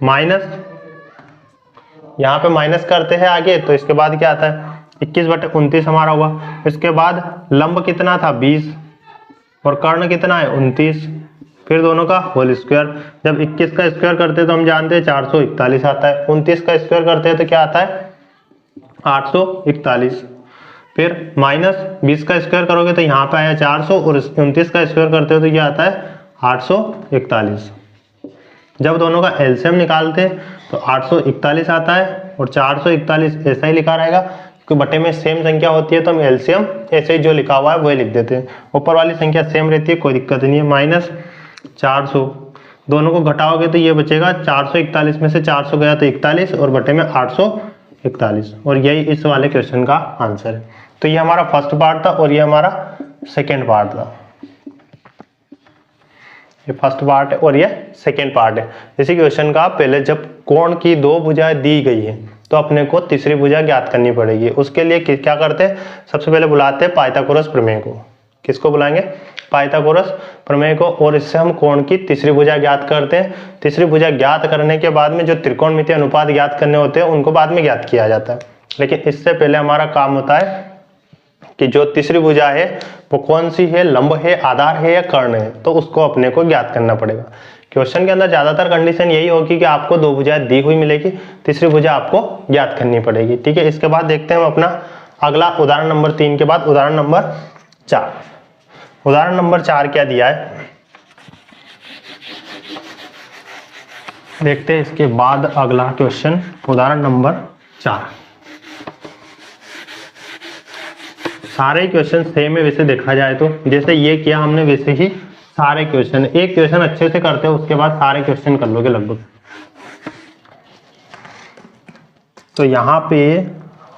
[SPEAKER 1] माइनस, यहाँ पे माइनस करते हैं आगे तो इसके बाद क्या आता है 21 बटे 29 हमारा हुआ। इसके बाद लंब कितना था 20 और कर्ण कितना है 29, फिर दोनों का होल स्क्वायर। जब 21 का स्क्वायर करते हैं तो हम जानते हैं 441 आता है, 29 का स्क्वायर करते हैं तो क्या आता है 841, फिर माइनस 20 का स्क्वायर करोगे तो यहाँ पे आया 400 और 29 का स्क्वायर करते हो तो ये आता है 841। जब दोनों का एलसीएम निकालते हैं तो 841 आता है और 441 ऐसा ही लिखा रहेगा, क्योंकि बटे में सेम संख्या होती है तो हम एलसीएम ऐसे ही जो लिखा हुआ है वही लिख देते हैं। ऊपर वाली संख्या सेम रहती है, कोई दिक्कत नहीं है। माइनस 400, दोनों को घटाओगे तो ये बचेगा 441 में से 400 गया तो 41 और बटे में 841, और यही इस वाले क्वेश्चन का आंसर है। तो ये हमारा फर्स्ट पार्ट था और ये हमारा सेकेंड पार्ट था। ये फर्स्ट पार्ट है और ये सेकेंड पार्ट है। इसी क्वेश्चन का पहले जब कोण की दो भुजाएं दी गई है तो अपने को तीसरी भुजा ज्ञात करनी पड़ेगी। उसके लिए क्या करते हैं, सबसे पहले बुलाते हैं पाइथागोरस प्रमेय को। किसको बुलाएंगे, पाइथागोरस प्रमेय को, और इससे हम कोण की तीसरी भुजा ज्ञात करते हैं। तीसरी भुजा ज्ञात करने के बाद में जो त्रिकोणमितीय अनुपात ज्ञात करने होते हैं उनको बाद में ज्ञात किया जाता है, लेकिन इससे पहले हमारा काम होता है कि जो तीसरी भुजा है वो कौन सी है, लंब है, आधार है या कर्ण है, तो उसको अपने को ज्ञात करना पड़ेगा। क्वेश्चन के अंदर ज्यादातर कंडीशन यही होगी कि आपको दो भुजाएं दी हुई मिलेगी, तीसरी भुजा आपको ज्ञात करनी पड़ेगी। ठीक है, इसके बाद देखते हैं हम अपना अगला उदाहरण नंबर 3 के बाद उदाहरण नंबर 4। उदाहरण नंबर 4 क्या दिया है देखते हैं, इसके बाद अगला क्वेश्चन उदाहरण नंबर 4। सारे क्वेश्चन सेम है वैसे देखा जाए तो, जैसे ये किया हमने वैसे ही सारे क्वेश्चन, एक क्वेश्चन अच्छे से करते हो उसके बाद सारे क्वेश्चन कर लोगे लगभग। तो यहाँ पे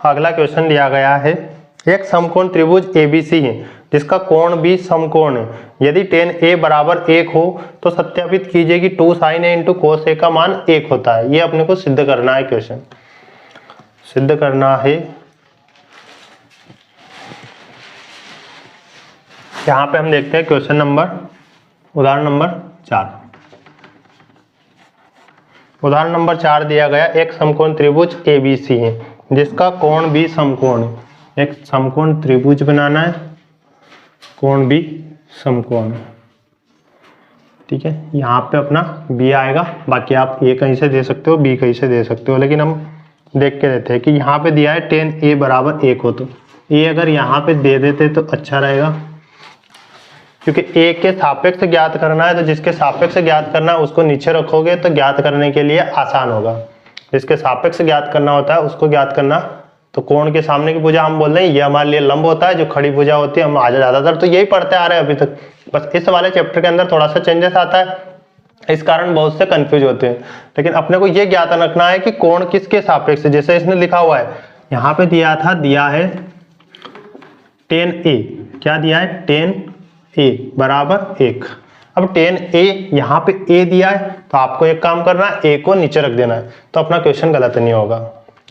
[SPEAKER 1] अगला क्वेश्चन लिया गया है, एक समकोण त्रिभुज ABC है जिसका कोण भी समकोण है, यदि tan A बराबर 1 हो तो सत्यापित कीजिए कि 2 sin A into cos A का मान 1 होता है। ये अपने को सिद्ध करना है, क्वेश्चन सिद्ध करना है। यहाँ पे हम देखते हैं क्वेश्चन नंबर, उदाहरण नंबर 4। उदाहरण नंबर 4 दिया गया, एक समकोण त्रिभुज ABC है जिसका कोण भी समकोण है। एक समकोण त्रिभुज बनाना है, कोण भी समकोण है, ठीक है। यहाँ पे अपना B आएगा, बाकी आप A कहीं से दे सकते हो, B कहीं से दे सकते हो, लेकिन हम देख के देते हैं कि यहाँ पे दिया है tan A बराबर 1 हो तो A अगर यहाँ पे दे देते तो अच्छा रहेगा, क्योंकि A के सापेक्ष ज्ञात करना है, तो जिसके सापेक्ष ज्ञात करना है उसको नीचे रखोगे तो ज्ञात करने के लिए आसान होगा। जिसके सापेक्ष ज्ञात करना होता है उसको ज्ञात करना, तो कोण के सामने की भुजा हम बोल रहे हैं ये हमारे लिए लंब होता है, जो खड़ी भुजा होती है हम आज ज्यादातर तो यही पढ़ते आ रहे हैं अभी तक, बस इस वाले चैप्टर के अंदर थोड़ा सा चेंजेस आता है, इस कारण बहुत से कंफ्यूज होते हैं। लेकिन अपने को ये ज्ञात रखना है कि कोण किसके सापेक्ष, जैसे इसने लिखा हुआ है यहाँ पे दिया था, दिया है tan A, क्या दिया है tan A बराबर 1। अब tan A यहाँ पे A दिया है तो आपको एक काम करना है, A को नीचे रख देना है, तो अपना क्वेश्चन गलत नहीं होगा।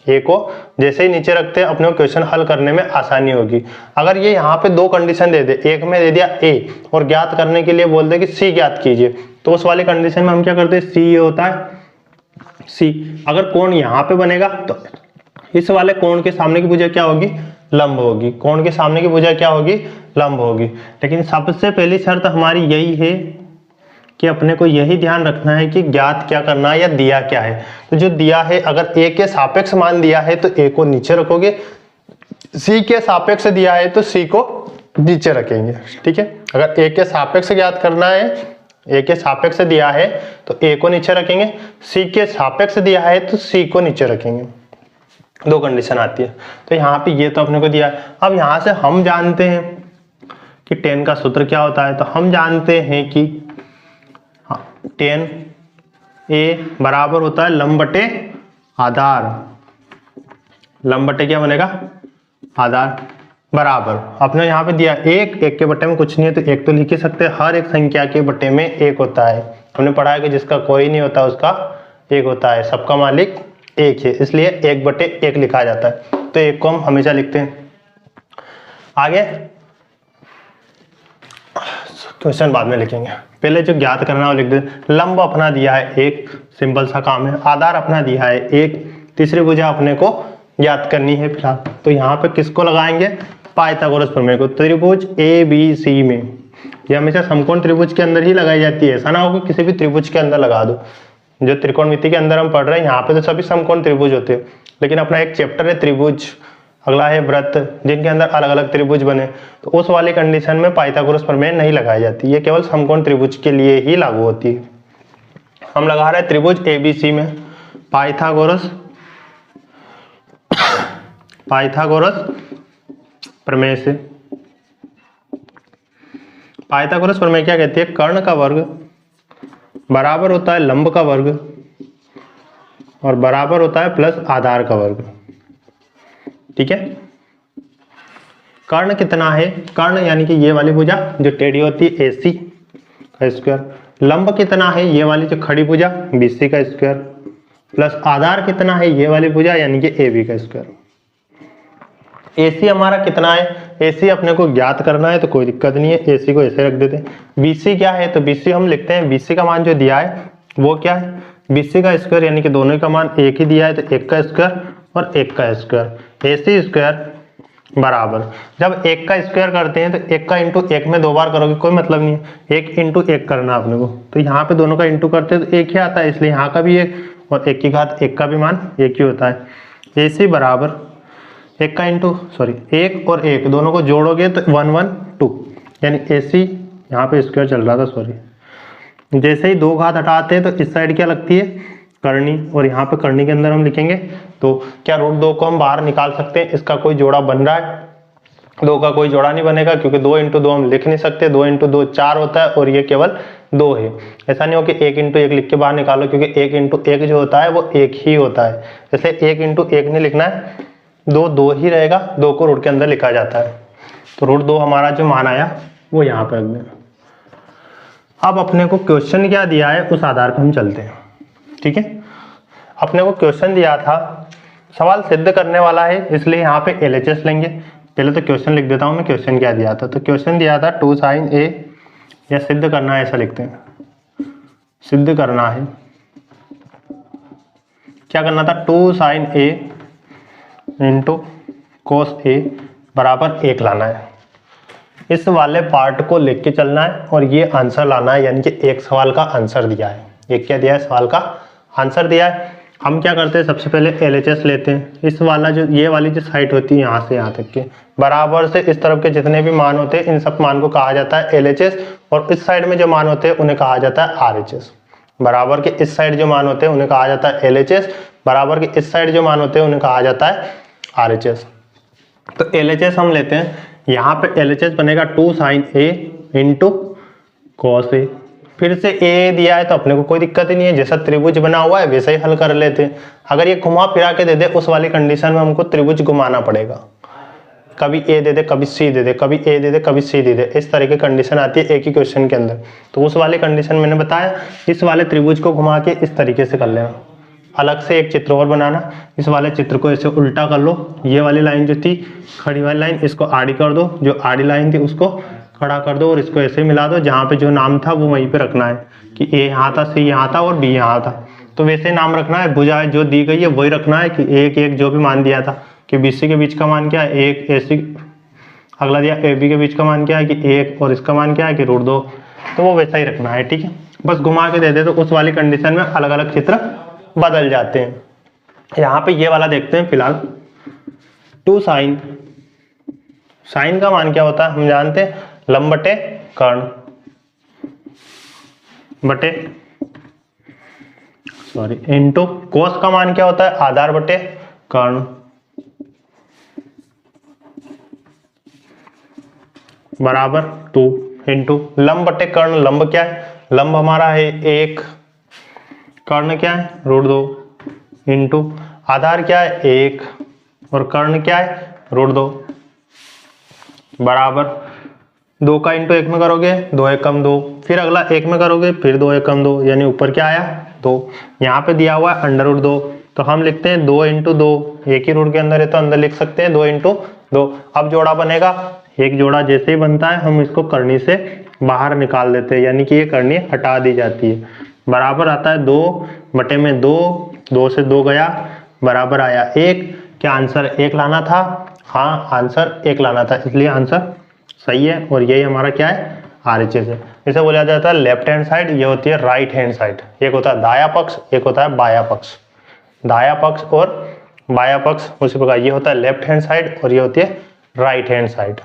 [SPEAKER 1] A को जैसे ही नीचे रखते हैं अपने को क्वेश्चन हल करने में आसानी होगी। अगर ये यहाँ पे दो कंडीशन दे दे, एक में दे दिया A और ज्ञात करने के लिए बोल दे कि C ज्ञात कीजिए, तो उस वाली कंडीशन में हम क्या करते हैं, C ये होता है C। अगर कोण यहाँ पे बनेगा तो इस वाले कोण के सामने की भुजा क्या होगी, लंब होगी। कोण के सामने की भुजा क्या होगी, लंब होगी। लेकिन सबसे पहली शर्त हमारी यही है कि अपने को यही ध्यान रखना है कि ज्ञात क्या करना है या दिया क्या है। तो जो दिया है, अगर A के सापेक्ष मान दिया है तो A को नीचे रखोगे, C के सापेक्ष दिया है तो C को नीचे रखेंगे, ठीक है। अगर A के सापेक्ष ज्ञात करना है, A के सापेक्ष दिया है तो A को नीचे रखेंगे, C के सापेक्ष दिया है तो C को नीचे रखेंगे। दो कंडीशन आती है। तो यहाँ पे ये तो अपने को दिया है। अब यहाँ से हम जानते हैं कि tan का सूत्र क्या होता है, तो हम जानते हैं कि tan A बराबर होता है लंब बटे आधार। लंब बटे क्या बनेगा, आधार, बराबर अपने यहाँ पे दिया एक, एक के बटे में कुछ नहीं है तो एक तो लिख ही सकते हैं। हर एक संख्या के बटे में एक होता है। हमने पढ़ा है कि जिसका कोई नहीं होता उसका एक होता है, सबका मालिक एक है, इसलिए एक बटे एक लिखा जाता है। तो एक को हम हमेशा लिखते हैं। आगे क्वेश्चन बाद में लिखेंगे, पहले जो ज्ञात करना है वो लिख दे। लंब अपना दिया है एक, सिंपल सा काम है। आधार अपना दिया है एक, तीसरी भुजा अपने को ज्ञात करनी है फिलहाल। तो यहाँ पे किसको लगाएंगे, पाइथागोरस प्रमेय को। त्रिभुज ABC में, ये हमेशा समकोण त्रिभुज के अंदर ही लगाई जाती है, ऐसा ना हो कि किसी भी त्रिभुज के अंदर लगा दो। जो त्रिकोणमिति के अंदर हम पढ़ रहे हैं यहाँ पे तो सभी समकोण त्रिभुज होते हैं, लेकिन अपना एक चैप्टर है त्रिभुज, अगला है व्रत, जिनके अंदर अलग अलग त्रिभुज बने, तो उस वाली कंडीशन में पाइथागोरस प्रमेय नहीं लगाई जाती। ये केवल समकोण त्रिभुज के लिए ही लागू होती है। हम लगा रहे हैं त्रिभुज ABC में पाइथागोरस प्रमेय से। पाइथागोरस प्रमेय क्या कहती है, कर्ण का वर्ग बराबर होता है लंब का वर्ग और बराबर होता है प्लस आधार का वर्ग, ठीक है। कर्ण कितना है, कर्ण यानी कि ये वाली भुजा जो टेढ़ी होती है AC का स्क्वायर, लंब कितना है ये वाली जो खड़ी भुजा BC का स्क्वायर, प्लस आधार कितना है ये वाली भुजा यानी कि AB का स्क्वायर। AC हमारा कितना है, AC अपने को ज्ञात करना है तो कोई दिक्कत नहीं है, AC को ऐसे रख देते हैं। BC क्या है, तो BC हम लिखते हैं, BC का मान जो दिया है वो क्या है, BC का स्क्वायर यानी कि दोनों का मान एक ही दिया है, तो एक का स्क्वायर और एक का स्क्वायर। AC स्क्वायर बराबर, जब एक का स्क्वायर करते हैं तो एक का इंटू एक में दो बार करोगे कोई मतलब नहीं है, एक इंटू एक करना अपने को। तो यहाँ पे दोनों का इंटू करते हैं तो एक ही आता है, इसलिए यहाँ का भी एक और एक की घात एक का भी मान एक ही होता है। AC बराबर एक का इंटू एक और एक दोनों को जोड़ोगे तो 1 1 2, यानी AC यहाँ पे स्क्वायर चल रहा था जैसे ही दो घात हटाते हैं तो इस साइड क्या लगती है, करनी, और यहाँ पे करनी के अंदर हम लिखेंगे तो क्या √2 को हम बाहर निकाल सकते हैं। इसका कोई जोड़ा बन रहा है, 2 का कोई जोड़ा नहीं बनेगा क्योंकि 2 × 2 हम लिख नहीं सकते, 2 × 2 4 होता है और ये केवल 2 है। ऐसा नहीं हो कि 1 इंटू 1 लिख के बाहर निकालो, क्योंकि 1 इंटू 1 जो होता है वो 1 ही होता है, इसलिए 1 इंटू 1 नहीं लिखना है, 2 ही रहेगा, 2 को रूट के अंदर लिखा जाता है। तो √2 हमारा जो मान आया वो यहाँ पर रख देना। अब अपने को क्वेश्चन क्या दिया है उस आधार पर हम चलते हैं, ठीक है। अपने को क्वेश्चन दिया था, सवाल सिद्ध करने वाला है, इसलिए यहाँ पे LHS लेंगे। पहले तो क्वेश्चन लिख देता हूँ मैं, क्वेश्चन क्या दिया था। तो क्वेश्चन दिया था 2 sin A, या सिद्ध करना है ऐसा लिखते हैं, सिद्ध करना है, क्या करना था, 2 sin A into cos A बराबर 1 लाना है। इस वाले पार्ट को लिख के चलना है और ये आंसर लाना है, यानी कि एक सवाल का आंसर दिया है। एक क्या दिया है, सवाल का आंसर दिया है। हम क्या करते हैं, सबसे पहले LHS लेते हैं। इस वाला जो ये वाली जो साइड होती है यहाँ से यहाँ तक के बराबर से इस तरफ के जितने भी मान होते हैं इन सब मान को कहा जाता है LHS, और इस साइड में जो मान होते हैं उन्हें कहा जाता है RHS। बराबर के इस साइड जो मान होते हैं उन्हें कहा जाता है LHS, बराबर के इस साइड जो मान होते हैं उन्हें कहा जाता है RHS। तो LHS हम लेते हैं, यहाँ पे LHS बनेगा 2 sin A into cos A। फिर से A दिया है तो अपने को कोई दिक्कत ही नहीं है, जैसा त्रिभुज बना हुआ है वैसे ही हल कर लेते हैं। अगर ये घुमा फिरा के दे दे उस वाली कंडीशन में हमको त्रिभुज घुमाना पड़ेगा, कभी A दे दे, कभी C दे दे, कभी A दे दे, कभी C दे दे, इस तरह की कंडीशन आती है एक ही क्वेश्चन के अंदर। तो उस वाली कंडीशन मैंने बताया, इस वाले त्रिभुज को घुमा के इस तरीके से कर लेना। अलग से एक चित्र और बनाना, इस वाले चित्र को ऐसे उल्टा कर लो, ये वाली लाइन जो थी खड़ी वाली लाइन इसको आड़ी कर दो, जो आड़ी लाइन थी उसको खड़ा कर दो और इसको ऐसे मिला दो, जहाँ पे जो नाम था वो वहीं पे रखना है कि A यहाँ था, C यहाँ था और B यहाँ था। तो वैसे नाम रखना है, भुजा जो दी गई है वही रखना है कि 1 1 जो भी मान दिया था कि BC के बीच का मान क्या है 1, AC अगला दिया AB के बीच का मान क्या है कि 1 और इसका मान क्या है कि √2, तो वो वैसा ही रखना है, ठीक है। बस घुमा के दे दे तो उस वाली कंडीशन में अलग अलग चित्र बदल जाते हैं। यहाँ पे ये वाला देखते हैं फिलहाल, 2 साइन का मान क्या होता है हम जानते हैं, लंब बटे कर्ण बटे इंटू कोस का मान क्या होता है, आधार बटे कर्ण बराबर 2 इंटू लंब बटे कर्ण। लंब क्या है, लंब हमारा है 1, कर्ण क्या है √2 इंटू आधार क्या है 1 और कर्ण क्या है √2 बराबर 2 का इंटू 1 में करोगे 2 1 कम 2, फिर अगला 1 में करोगे फिर 2 1 कम 2, यानी ऊपर क्या आया 2। यहाँ पे दिया हुआ है √2, तो हम लिखते हैं 2 इंटू 2, एक ही रूट के अंदर है तो अंदर लिख सकते हैं 2 इंटू 2। अब जोड़ा बनेगा, एक जोड़ा जैसे ही बनता है हम इसको करनी से बाहर निकाल देते हैं, यानी कि ये करनी हटा दी जाती है। बराबर आता है 2 बटे में 2, 2 से 2 गया बराबर आया 1। क्या आंसर 1 लाना था, हाँ आंसर 1 लाना था, इसलिए आंसर सही है। और यही हमारा क्या है RHS है। इसे बोला जाता है लेफ्ट हैंड साइड, ये होती है राइट हैंड साइड। एक होता है दाया पक्ष, एक होता है बाया पक्ष। दाया पक्ष और बाया पक्ष उसी प्रकार, ये होता है लेफ्ट हैंड साइड और ये होती है राइट हैंड साइड।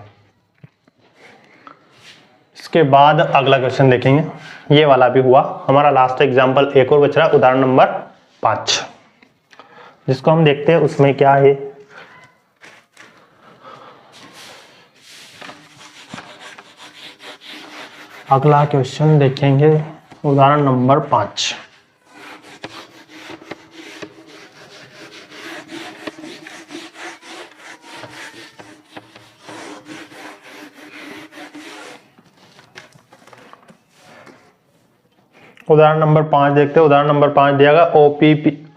[SPEAKER 1] इसके बाद अगला क्वेश्चन देखेंगे, ये वाला भी हुआ हमारा लास्ट एग्जाम्पल। एक और बच रहा है उदाहरण नंबर 5, जिसको हम देखते हैं उसमें क्या है। अगला क्वेश्चन देखेंगे उदाहरण नंबर 5। उदाहरण नंबर 5 देखते हैं। उदाहरण नंबर 5 दिया गया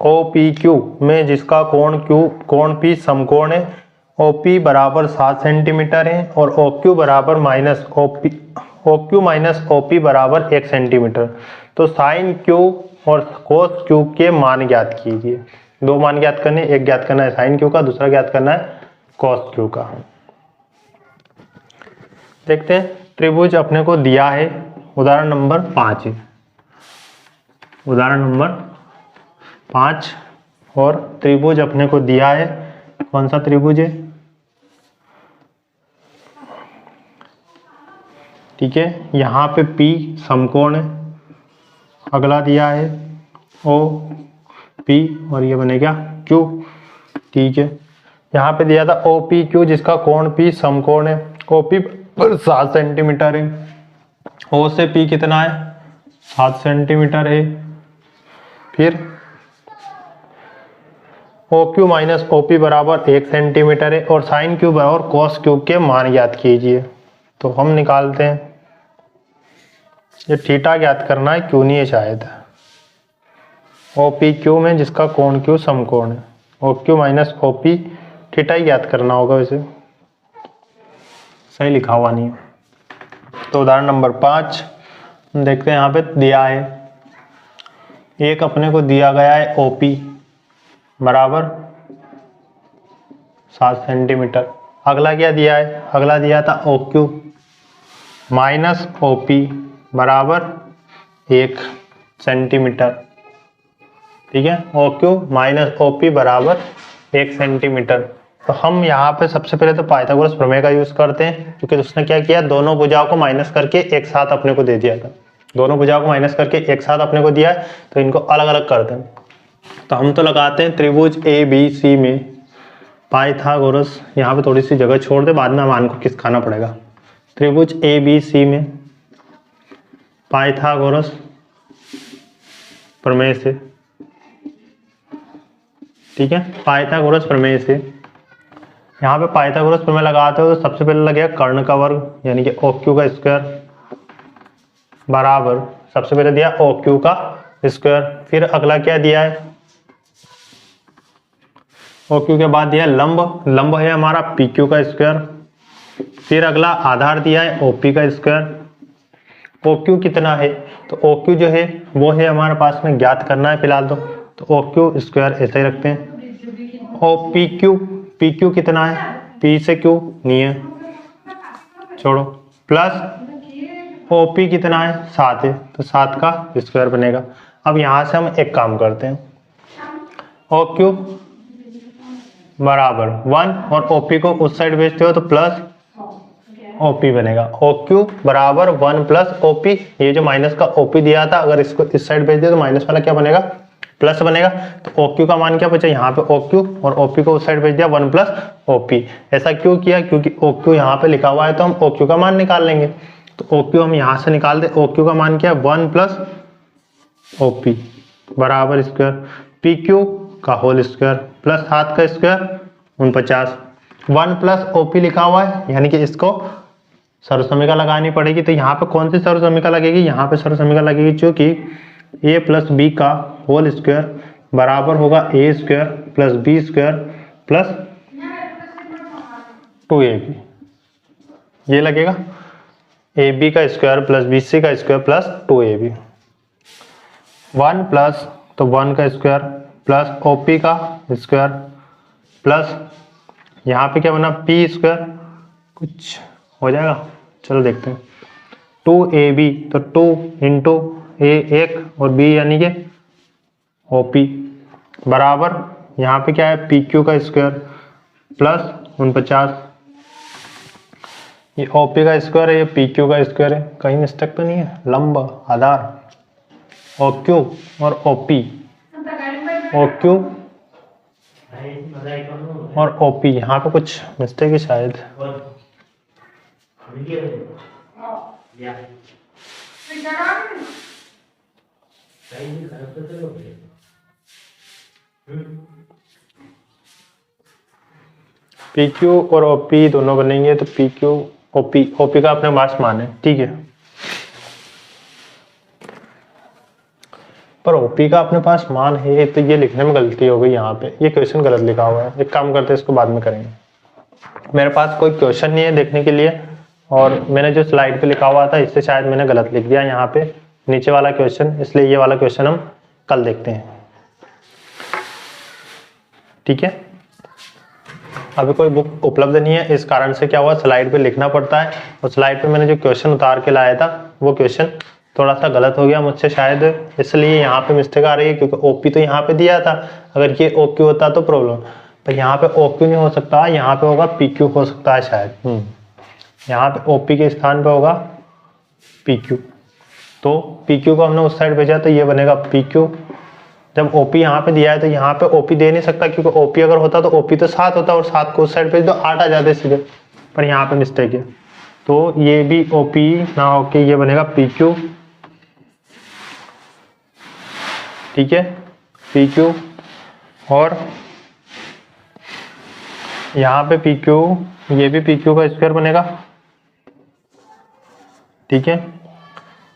[SPEAKER 1] OPQ में जिसका कोण P समकोण है, OP बराबर 7 सेंटीमीटर है और OQ बराबर OQ माइनस OP बराबर 1 सेंटीमीटर। तो साइन Q और कोस Q के मान ज्ञात कीजिए। 2 मान ज्ञात करने, एक ज्ञात करना है साइन Q का, दूसरा ज्ञात करना है कोस Q का। देखते हैं, त्रिभुज अपने को दिया है, उदाहरण नंबर 5 है, उदाहरण नंबर 5 और त्रिभुज अपने को दिया है। कौन सा त्रिभुज है, ठीक है। यहाँ पे P समकोण है, अगला दिया है OP और ये बनेगा Q, ठीक है। यहाँ पे दिया था OPQ जिसका कोण P समकोण है, OP पर 7 सेंटीमीटर है, O से P कितना है 7 सेंटीमीटर है। फिर O Q minus O P बराबर 1 सेंटीमीटर है और साइन क्यूब और कॉस क्यूब के मान ज्ञात कीजिए। तो हम निकालते हैं, ये थीटा ज्ञात करना है, क्यों नहीं है शायद, ओ पी क्यू में जिसका कोण क्यू समकोण है, O Q minus O P theta ही ज्ञात करना होगा, वैसे सही लिखा हुआ नहीं है। तो उदाहरण नंबर 5 देखते हैं, यहाँ पे दिया है एक अपने को दिया गया है ओपी बराबर 7 सेंटीमीटर। अगला क्या दिया है, अगला दिया था O Q minus O P बराबर 1 सेंटीमीटर। ठीक है, O Q minus O P बराबर 1 सेंटीमीटर। तो हम यहाँ पे सबसे पहले तो पाइथागोरस प्रमेय का यूज करते हैं, क्योंकि उसने क्या किया, दोनों भुजाओं को माइनस करके एक साथ अपने को दे दिया था, दोनों भुजाओं को माइनस करके एक साथ अपने को दिया है, तो इनको अलग अलग करते हैं। तो हम तो लगाते हैं त्रिभुज ए बी सी में पाइथागोरस, यहाँ पे थोड़ी सी जगह छोड़ दे, बाद में मान को किस खाना पड़ेगा। त्रिभुज ए बी सी में पाइथागोरस प्रमेय से, ठीक है, पाइथागोरस प्रमेय से यहाँ पे पाइथागोरस प्रमेय लगाते हो तो सबसे पहले लगेगा कर्ण का वर्ग, यानी कि ओ क्यू का स्क्वायर बराबर, सबसे पहले दिया ओ क्यू का स्क्वायर। फिर अगला क्या दिया है, ओ क्यू के बाद दिया है लंब, लंब है हमारा पी क्यू का स्क्वायर। फिर अगला आधार दिया है ओ पी का स्क्वायर। ओ क्यू कितना है, तो ओ क्यू जो है वो है हमारे पास में ज्ञात करना है फिलहाल तो ओ क्यू स्क्वायर ऐसे ही रखते हैं। ओ पी क्यू कितना है, पी से क्यू नहीं है, छोड़ो, प्लस ओ पी कितना है 7 है, तो 7 का स्क्वायर बनेगा। अब यहाँ से हम एक काम करते हैं, ओ क्यू बराबर 1 और ओ पी को उस साइड भेजते हो तो प्लस ओ पी बनेगा। ओ क्यू बराबर 1 प्लस ओ पी, ये जो माइनस का ओ पी दिया था अगर इसको इस साइड भेज दिया तो माइनस वाला क्या बनेगा, प्लस बनेगा। तो ओ क्यू का मान क्या बचा, यहाँ पे ओ क्यू और ओ पी को उस साइड भेज दिया 1 प्लस ओ पी। ऐसा क्यों किया, क्योंकि ओ क्यू यहाँ पे लिखा हुआ है तो हम ओ क्यू का मान निकाल लेंगे। तो ओ क्यू हम यहाँ से निकाल दे, ओ क्यू का मान क्या है 1 प्लस ओ पी बराबर स्क्वायर पी क्यू का होल स्क्वायर प्लस 7 का स्क्वायर 49। 1 प्लस ओ पी लिखा हुआ है, यानी कि इसको सर्वसमीका लगानी पड़ेगी। तो यहाँ पे कौन सी सर्वसमीका लगेगी, यहाँ पे सर्वसमीका लगेगी क्योंकि a प्लस बी का होल स्क्वायर बराबर होगा a square plus b square plus 2ab, ये लगेगा ए बी का स्क्वायर प्लस बी सी का स्क्वायर प्लस 2ab। 1 प्लस तो 1 का स्क्वायर प्लस ओ पी का स्क्वायर प्लस यहाँ पे क्या बना पी स्क्वायर, कुछ हो जाएगा, चलो देखते हैं। 2ab तो 2 इंटू ए 1 और बी यानी कि ओ पी बराबर यहाँ पे क्या है पी क्यू का स्क्वायर प्लस 49, ये ओ पी का स्क्वायर है, ये पी क्यू का स्क्वायर है, कहीं मिस्टेक तो नहीं है। लंब आधार ओ क्यू और ओ पी, ओ क्यू और ओ पी, यहाँ पे कुछ मिस्टेक है शायद। पी क्यू और ओ पी दोनों बनेंगे तो पी क्यू ओ पी का अपने पास मान है, ठीक है, पर ओपी का अपने पास मान है तो ये लिखने में गलती हो गई, यहाँ पे ये क्वेश्चन गलत लिखा हुआ है। एक काम करते हैं, इसको बाद में करेंगे। मेरे पास कोई क्वेश्चन नहीं है देखने के लिए, और मैंने जो स्लाइड पे लिखा हुआ था इससे शायद मैंने गलत लिख दिया यहाँ पे नीचे वाला क्वेश्चन, इसलिए ये वाला क्वेश्चन हम कल देखते हैं, ठीक है। अभी कोई बुक उपलब्ध नहीं है, इस कारण से क्या हुआ स्लाइड पे लिखना पड़ता है, और स्लाइड पे मैंने जो क्वेश्चन उतार के लाया था वो क्वेश्चन थोड़ा सा गलत हो गया मुझसे शायद, इसलिए यहाँ पे मिस्टेक आ रही है, क्योंकि ओपी तो यहाँ पे दिया था, अगर ये ओ क्यू होता तो प्रॉब्लम, पर यहाँ पे ओ क्यू नहीं हो सकता, यहाँ पे होगा पी क्यू हो सकता है शायद। यहाँ पे ओपी के स्थान पे होगा पी क्यू, तो पी क्यू को हमने उस साइड भेजा तो ये बनेगा पी क्यू। जब ओपी यहाँ पे दिया है तो यहाँ पे ओपी दे नहीं सकता, क्योंकि ओपी अगर होता तो ओपी तो 7 होता और 7 को उस साइड भेज दो 8 आ जाते सीधे, पर यहाँ पे मिस्टेक है, तो ये भी ओपी ना होके ये बनेगा पी क्यू ठीक है, पी क्यू, और यहाँ पे पी क्यू, ये भी पी क्यू का स्क्वायर बनेगा, ठीक है,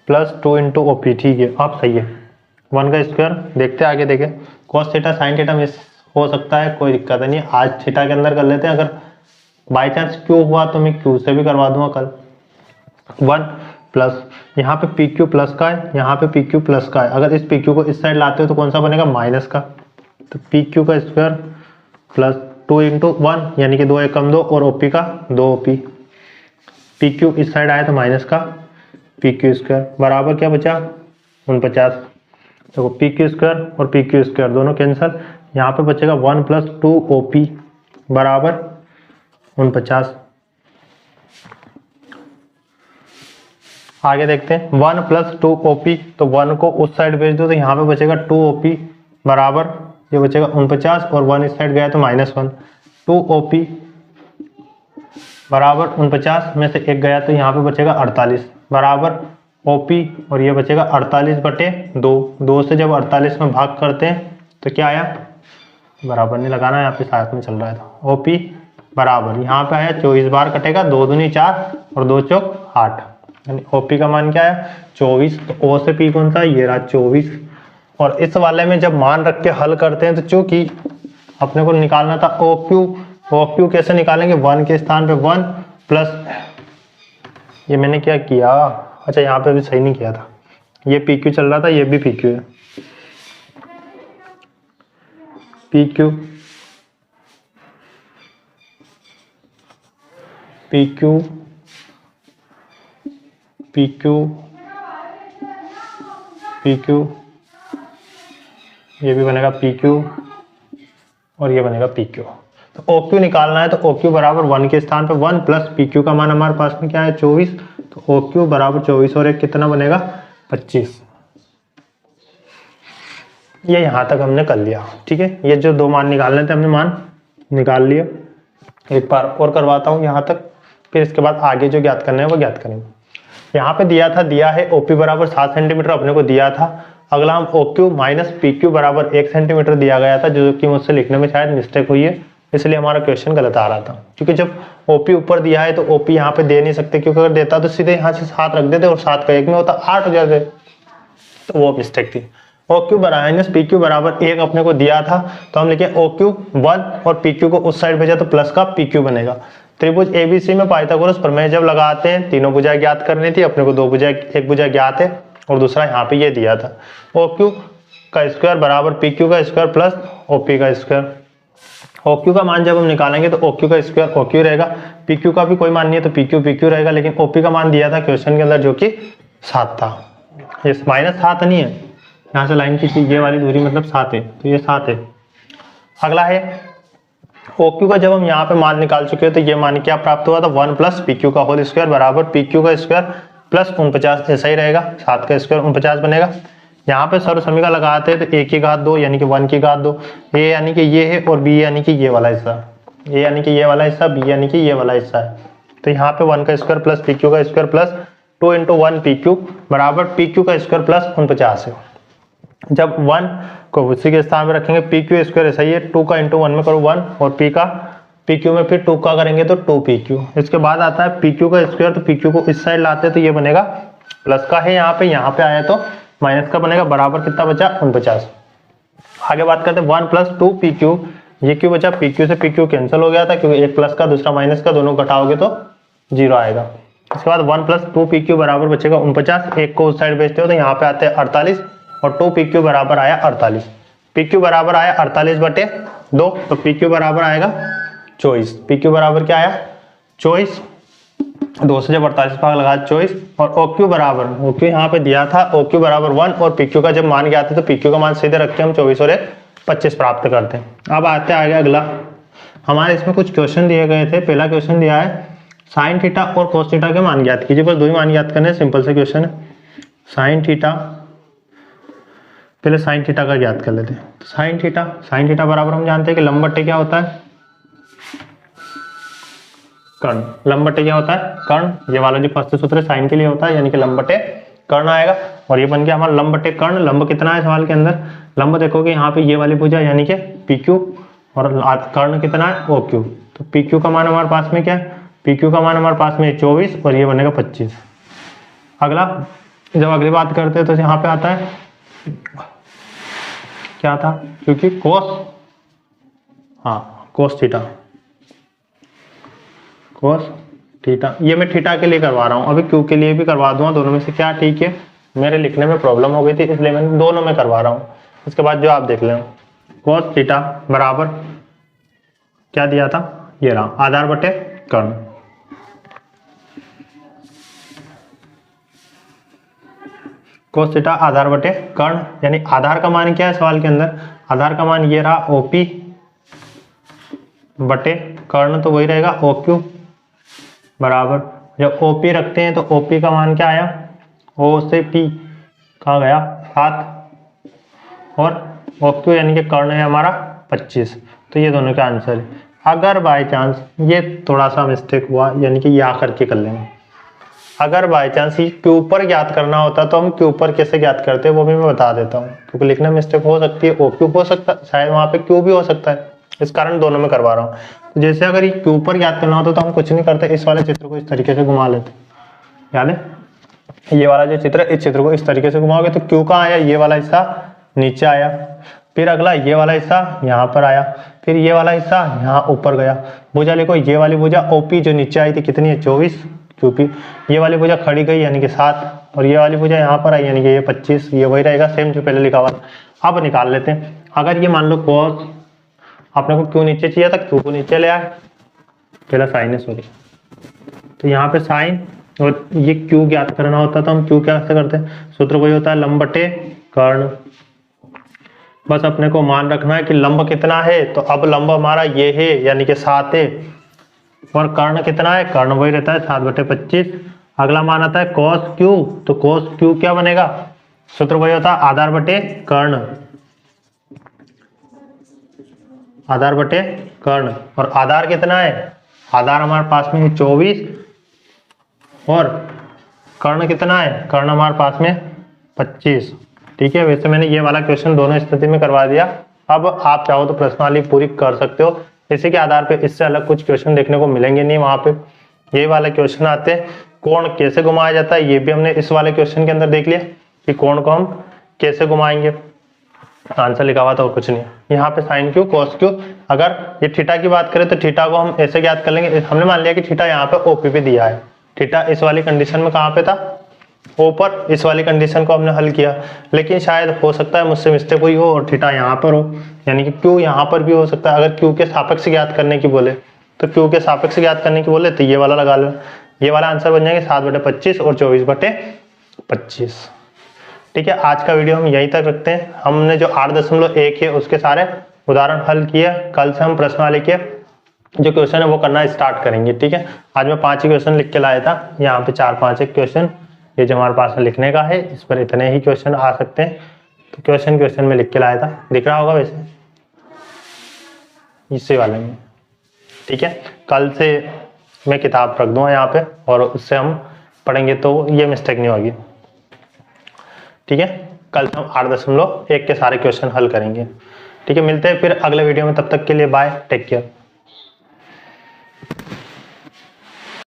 [SPEAKER 1] प्लस 2 इंटू ओ पी, ठीक है, अब सही है, 1 का स्क्वायर। देखते आगे देखें, cos theta sine theta miss हो सकता है, कोई दिक्कत नहीं, आज थीटा के अंदर कर लेते हैं, अगर बाई चांस क्यू हुआ तो मैं क्यू से भी करवा दूंगा कल। 1 प्लस यहाँ पे पी क्यू प्लस का है, यहाँ पे पी क्यू प्लस का है, अगर इस पी क्यू को इस साइड लाते हो तो कौन सा बनेगा, माइनस का, तो पी क्यू का स्क्वायर प्लस 2 इंटू 1 यानी कि 2 1 कम 2 और ओपी का 2 ओपी, पी क्यू इस साइड आया तो माइनस का पी क्यू स्क्वायर बराबर क्या बचा 49। देखो पी क्यू स्क्वायर और पी क्यू स्क्वायर दोनों कैंसिल, यहाँ पे बचेगा 1 प्लस 2 ओ पी बराबर 49। आगे देखते हैं 1 प्लस 2 ओ पी, तो 1 को उस साइड भेज दो तो यहाँ पे बचेगा 2 ओ पी बराबर, ये बचेगा 49 और 1 इस साइड गया तो -1, 2 ओ पी बराबर 49 में से 1 गया तो यहाँ पे बचेगा 48 बराबर ओपी, और ये बचेगा 48/2, 2 से जब 48 में भाग करते हैं तो क्या आया, बराबर नहीं लगाना, यहाँ पे साथ में चल रहा था, ओपी बराबर यहाँ पे आया 24 बार कटेगा, 2 दूनी 4 और 2 चौक 8, यानी ओपी का मान क्या है 24। तो ओ से पी कौन सा, ये रहा 24। और इस वाले में जब मान रख के हल करते हैं तो चूंकि अपने को निकालना था ओ क्यू, ओ क्यू कैसे निकालेंगे, 1 के स्थान पे 1 प्लस, ये मैंने क्या किया, अच्छा यहाँ पे भी सही नहीं किया था, ये पी क्यू चल रहा था, ये भी पी क्यू है, P Q P Q P Q P Q, ये भी बनेगा पी क्यू और ये बनेगा पी क्यू। तो ओ क्यू निकालना है तो ओ क्यू बराबर 1 के स्थान पे 1 प्लस पी क्यू का मान हमारे पास में क्या है 24, तो ओ क्यू बराबर 24 और 1 कितना बनेगा 25। ये यहाँ तक हमने कर लिया, ठीक है, ये जो 2 मान निकालने थे हमने मान निकाल लिए। एक बार और करवाता हूँ यहाँ तक, फिर इसके बाद आगे जो ज्ञात करना है वो ज्ञात करेंगे। यहाँ पे दिया है ओपी बराबर 7 सेंटीमीटर अपने को दिया था, अगला हम O Q minus P Q बराबर 1 सेंटीमीटर दिया गया था, जो कि मुझसे लिखने में शायद मिस्टेक हुई है, इसलिए हमारा क्वेश्चन गलत आ रहा था, क्योंकि जब ओपी ऊपर दिया है तो ओपी यहाँ पे दे नहीं सकते, क्योंकि अगर देता तो सीधे यहाँ से 7 रख देते और 7 का 1 में होता 8 हो जाते, तो वो मिस्टेक थी। O Q minus P Q बराबर 1 अपने को दिया था, तो हम लिखे ओ क्यू 1 और पी क्यू को उस साइड भेजा तो प्लस का पी क्यू बनेगा। त्रिभुज एबीसी में पाइथागोरस प्रमेय जब लगाते हैं, तीनों भुजा ज्ञात करनी थी अपने को, 2 भुजा, एक भुजा ज्ञात है और दूसरा यहाँ पे ये दिया था, ओ क्यू का स्क्वायर बराबर पी क्यू का स्क्वायर प्लस ओ पी का स्क्वायर। ओ क्यू का मान जब हम निकालेंगे तो ओ क्यू का स्क्वायर ओ क्यू रहेगा, पी क्यू का भी कोई मान नहीं है तो पी क्यू रहेगा, लेकिन ओ पी का मान दिया था क्वेश्चन के अंदर जो कि 7 था, ये -7 नहीं है, यहाँ से लाइन की ये वाली दूरी मतलब 7 है, तो ये 7 है। अगला है ओ क्यू का जब हम यहाँ पे मान निकाल चुके हैं तो ये मान क्या प्राप्त हुआ था 1 प्लस पी क्यू का होल स्क्वायर बराबर पी क्यू का स्क्वायर प्लस 49, ऐसा ही रहेगा, 7 का स्क्वायर 49 बनेगा। यहाँ पे सर्व समीकरण लगाते हैं तो a की घात 2 यानी कि 1 की घात 2, a यानी कि ये है और b यानी कि ये वाला हिस्सा, a यानी कि ये वाला हिस्सा, b यानी कि ये वाला हिस्सा है, तो यहाँ पे 1 का स्क्वायर प्लस पी क्यू का square plus 2 into 1 P Q बराबर पी क्यू का स्क्वायर प्लस 49 है। जब 1 को उसी के स्थान में रखेंगे पी क्यू स्क्वायर ऐसा ही है, 2 का इंटू 1 में करो 1 और पी क्यू में फिर 2 का करेंगे तो 2 पी क्यू। इसके बाद आता है पी क्यू का स्क्वायर, तो पी क्यू को इस साइड लाते हैं तो ये बनेगा प्लस का है, यहाँ पे आया तो माइनस का बनेगा, बराबर कितना बचा 49। आगे बात करते हैं 1 प्लस 2 पी क्यू, ये क्यों बचा, पी क्यू से पी क्यू कैंसिल हो गया था, क्योंकि एक प्लस का दूसरा माइनस का दोनों घटाओगे तो 0 आएगा। इसके बाद 1 प्लस 2 पी क्यू बराबर बचेगा 49, एक को उस साइड भेजते हो तो यहाँ पे आते हैं 48 और 2 पी क्यू बराबर आया 48, पी क्यू बराबर आया 48/2, तो पी क्यू बराबर आएगा 24, पी क्यू बराबर क्या आया 24, 2 से जब 48 भाग लगा 24, और ओ क्यू बराबर, ओ क्यू यहाँ पे दिया था ओ क्यू बराबर 1 और पी क्यू का जब मान गया था तो पी क्यू का मान सीधे रख के हम 24 और 25 प्राप्त करते हैं। अब आते हैं आगे अगला, हमारे इसमें कुछ क्वेश्चन दिए गए थे। पहला क्वेश्चन दिया है साइन थीटा और कोस थीटा के मान ज्ञात कीजिए, बस 2 ही मान ज्ञात करने, सिंपल से क्वेश्चन है। साइन थीटा, पहले साइन थीटा का ज्ञात कर लेते हैं। साइन थीटा बराबर हम जानते हैं कि लंब बट्टे क्या होता है कर्ण, लंब बट्टे क्या होता है कर्ण, ये वाला जो फर्स्ट सूत्र है साइन के लिए होता है, यानी कि लंब बट्टे कर्ण आएगा, और ये बन गया हमारा लंब बटे कर्ण। लंब कितना है सवाल के अंदर, लंब देखोगे यहाँ पे ये वाली भुजा यानी कि पी क्यू, और कर्ण कितना है ओ क्यू। तो पी क्यू का मान हमारे पास में क्या है, पी क्यू का मान हमारे पास में 24 और ये बनेगा 25। अगला जब अगली बात करते हैं तो यहाँ पे आता है क्या था, क्योंकि कोस, हाँ कोस थीटा, कोस थीटा, ये मैं थीटा के लिए करवा रहा हूँ, अभी क्यू के लिए भी करवा दूंगा, दोनों में से क्या ठीक है। मेरे लिखने में प्रॉब्लम हो गई थी इसलिए मैं दोनों में करवा रहा हूँ, उसके बाद जो आप देख लें। कोस थीटा बराबर क्या दिया था, ये रहा आधार बटे कर्ण। कोस थीटा आधार बटे कर्ण, यानी आधार का मान क्या है सवाल के अंदर, आधार का मान ये रहा ओपी बटे कर्ण, तो वही रहेगा ओ क्यू बराबर, जब ओपी रखते हैं तो ओपी का मान क्या आया, ओ से पी कहाँ गया 7, और ओ क्यू यानी कि कर्ण है हमारा 25। तो ये दोनों का आंसर है। अगर बाय चांस ये थोड़ा सा मिस्टेक हुआ, यानी कि या करके कर लेंगे, अगर बाय चांस ये क्यू पर ज्ञात करना होता तो हम क्यू पर कैसे ज्ञात करते हैं वो भी मैं बता देता हूँ, क्योंकि लिखने में मिस्टेक हो सकती है, ओ क्यू हो सकता है, शायद वहाँ पे क्यू भी हो सकता है, इस कारण दोनों में करवा रहा हूँ। तो जैसे अगर ये क्यू पर ज्ञात करना होता तो हम कुछ नहीं करते, इस वाले चित्र को इस तरीके से घुमा लेते, यानी ये वाला जो चित्र, इस चित्र को इस तरीके से घुमाओगे तो क्यू कहाँ आया, ये वाला हिस्सा नीचे आया, फिर अगला ये वाला हिस्सा यहाँ पर आया, फिर ये वाला हिस्सा यहाँ ऊपर गया। भुजा लिखो, ये वाली भुजा ओपी जो नीचे आई थी कितनी है 24 क्यूपी, ये वाली भुजा खड़ी गई यानी कि 7, और ये वाली भुजा यहाँ पर आई यानी कि ये 25, ये वही रहेगा सेम जो पहले लिखा हुआ था। अब निकाल लेते हैं, अगर ये मान लो कॉस आपने को क्यू नीचे चाहिए था, क्यू को नीचे ले आए, पहला साइन है सॉरी, तो यहाँ पे साइन, और ये क्यू ज्ञात करना होता तो हम क्यू कैसे करते हैं, सूत्र वही होता है लंब बटे कर्ण। बस अपने को मान रखना है कि लंब कितना है, तो अब लंब हमारा ये है यानी कि 7 है, और कर्ण कितना है, कर्ण वही रहता है 7 बटे 25। अगला मान आता है कॉस क्यू, तो कॉस क्यू क्या बनेगा, सूत्र वही होता है आधार बटे कर्ण, आधार बटे कर्ण, और आधार कितना है, आधार हमारे पास में है 24, और कर्ण कितना है, कर्ण हमारे पास में 25। ठीक है, वैसे मैंने ये वाला क्वेश्चन दोनों स्थिति में करवा दिया। अब आप चाहो तो प्रश्नावली पूरी कर सकते हो, इसी के आधार पे इससे अलग कुछ क्वेश्चन देखने को मिलेंगे नहीं वहां पे। ये वाले क्वेश्चन आते हैं, कोण कैसे घुमाया जाता है, ये भी हमने इस वाले क्वेश्चन के अंदर देख लिया कि कोण को हम कैसे घुमाएंगे, आंसर लिखा हुआ था और कुछ नहीं। यहाँ पे साइन क्यू कॉस क्यू, अगर ये थीटा की बात करें तो थीटा को हम ऐसे ज्ञात कर लेंगे, हमने मान लिया कि थीटा यहाँ पे ओपी पे दिया है, थीटा इस वाली कंडीशन में कहाँ पे था ऊपर, इस वाली कंडीशन को हमने हल किया, लेकिन शायद हो सकता है मुझसे मिस्टेक हुई हो और थीटा यहाँ पर हो, यानी कि क्यू यहाँ पर भी हो सकता है। अगर क्यू के सापेक्ष ज्ञात करने की बोले तो क्यू के सापेक्ष ज्ञात करने की बोले तो ये वाला लगा लेना, ये वाला आंसर बन जाएंगे 7 बटे 25 और 24 बटे 25। ठीक है, आज का वीडियो हम यहीं तक रखते हैं। हमने जो 8.1 है उसके सारे उदाहरण हल किए, कल से हम प्रश्नावली के जो क्वेश्चन है वो करना स्टार्ट करेंगे। ठीक है, आज मैं 5 ही क्वेश्चन लिख के लाया था, यहाँ पे 4-5 एक क्वेश्चन ये जो हमारे पास लिखने का है, इस पर इतने ही क्वेश्चन आ सकते हैं, तो क्वेश्चन में लिख के लाया था, दिख रहा होगा वैसे इसी वाले में। ठीक है, कल से मैं किताब रख दूंगा यहाँ पे और उससे हम पढ़ेंगे तो ये मिस्टेक नहीं होगी। ठीक है, कल से हम 8.1 के सारे क्वेश्चन हल करेंगे। ठीक है, मिलते हैं फिर अगले वीडियो में, तब तक के लिए बाय, टेक केयर।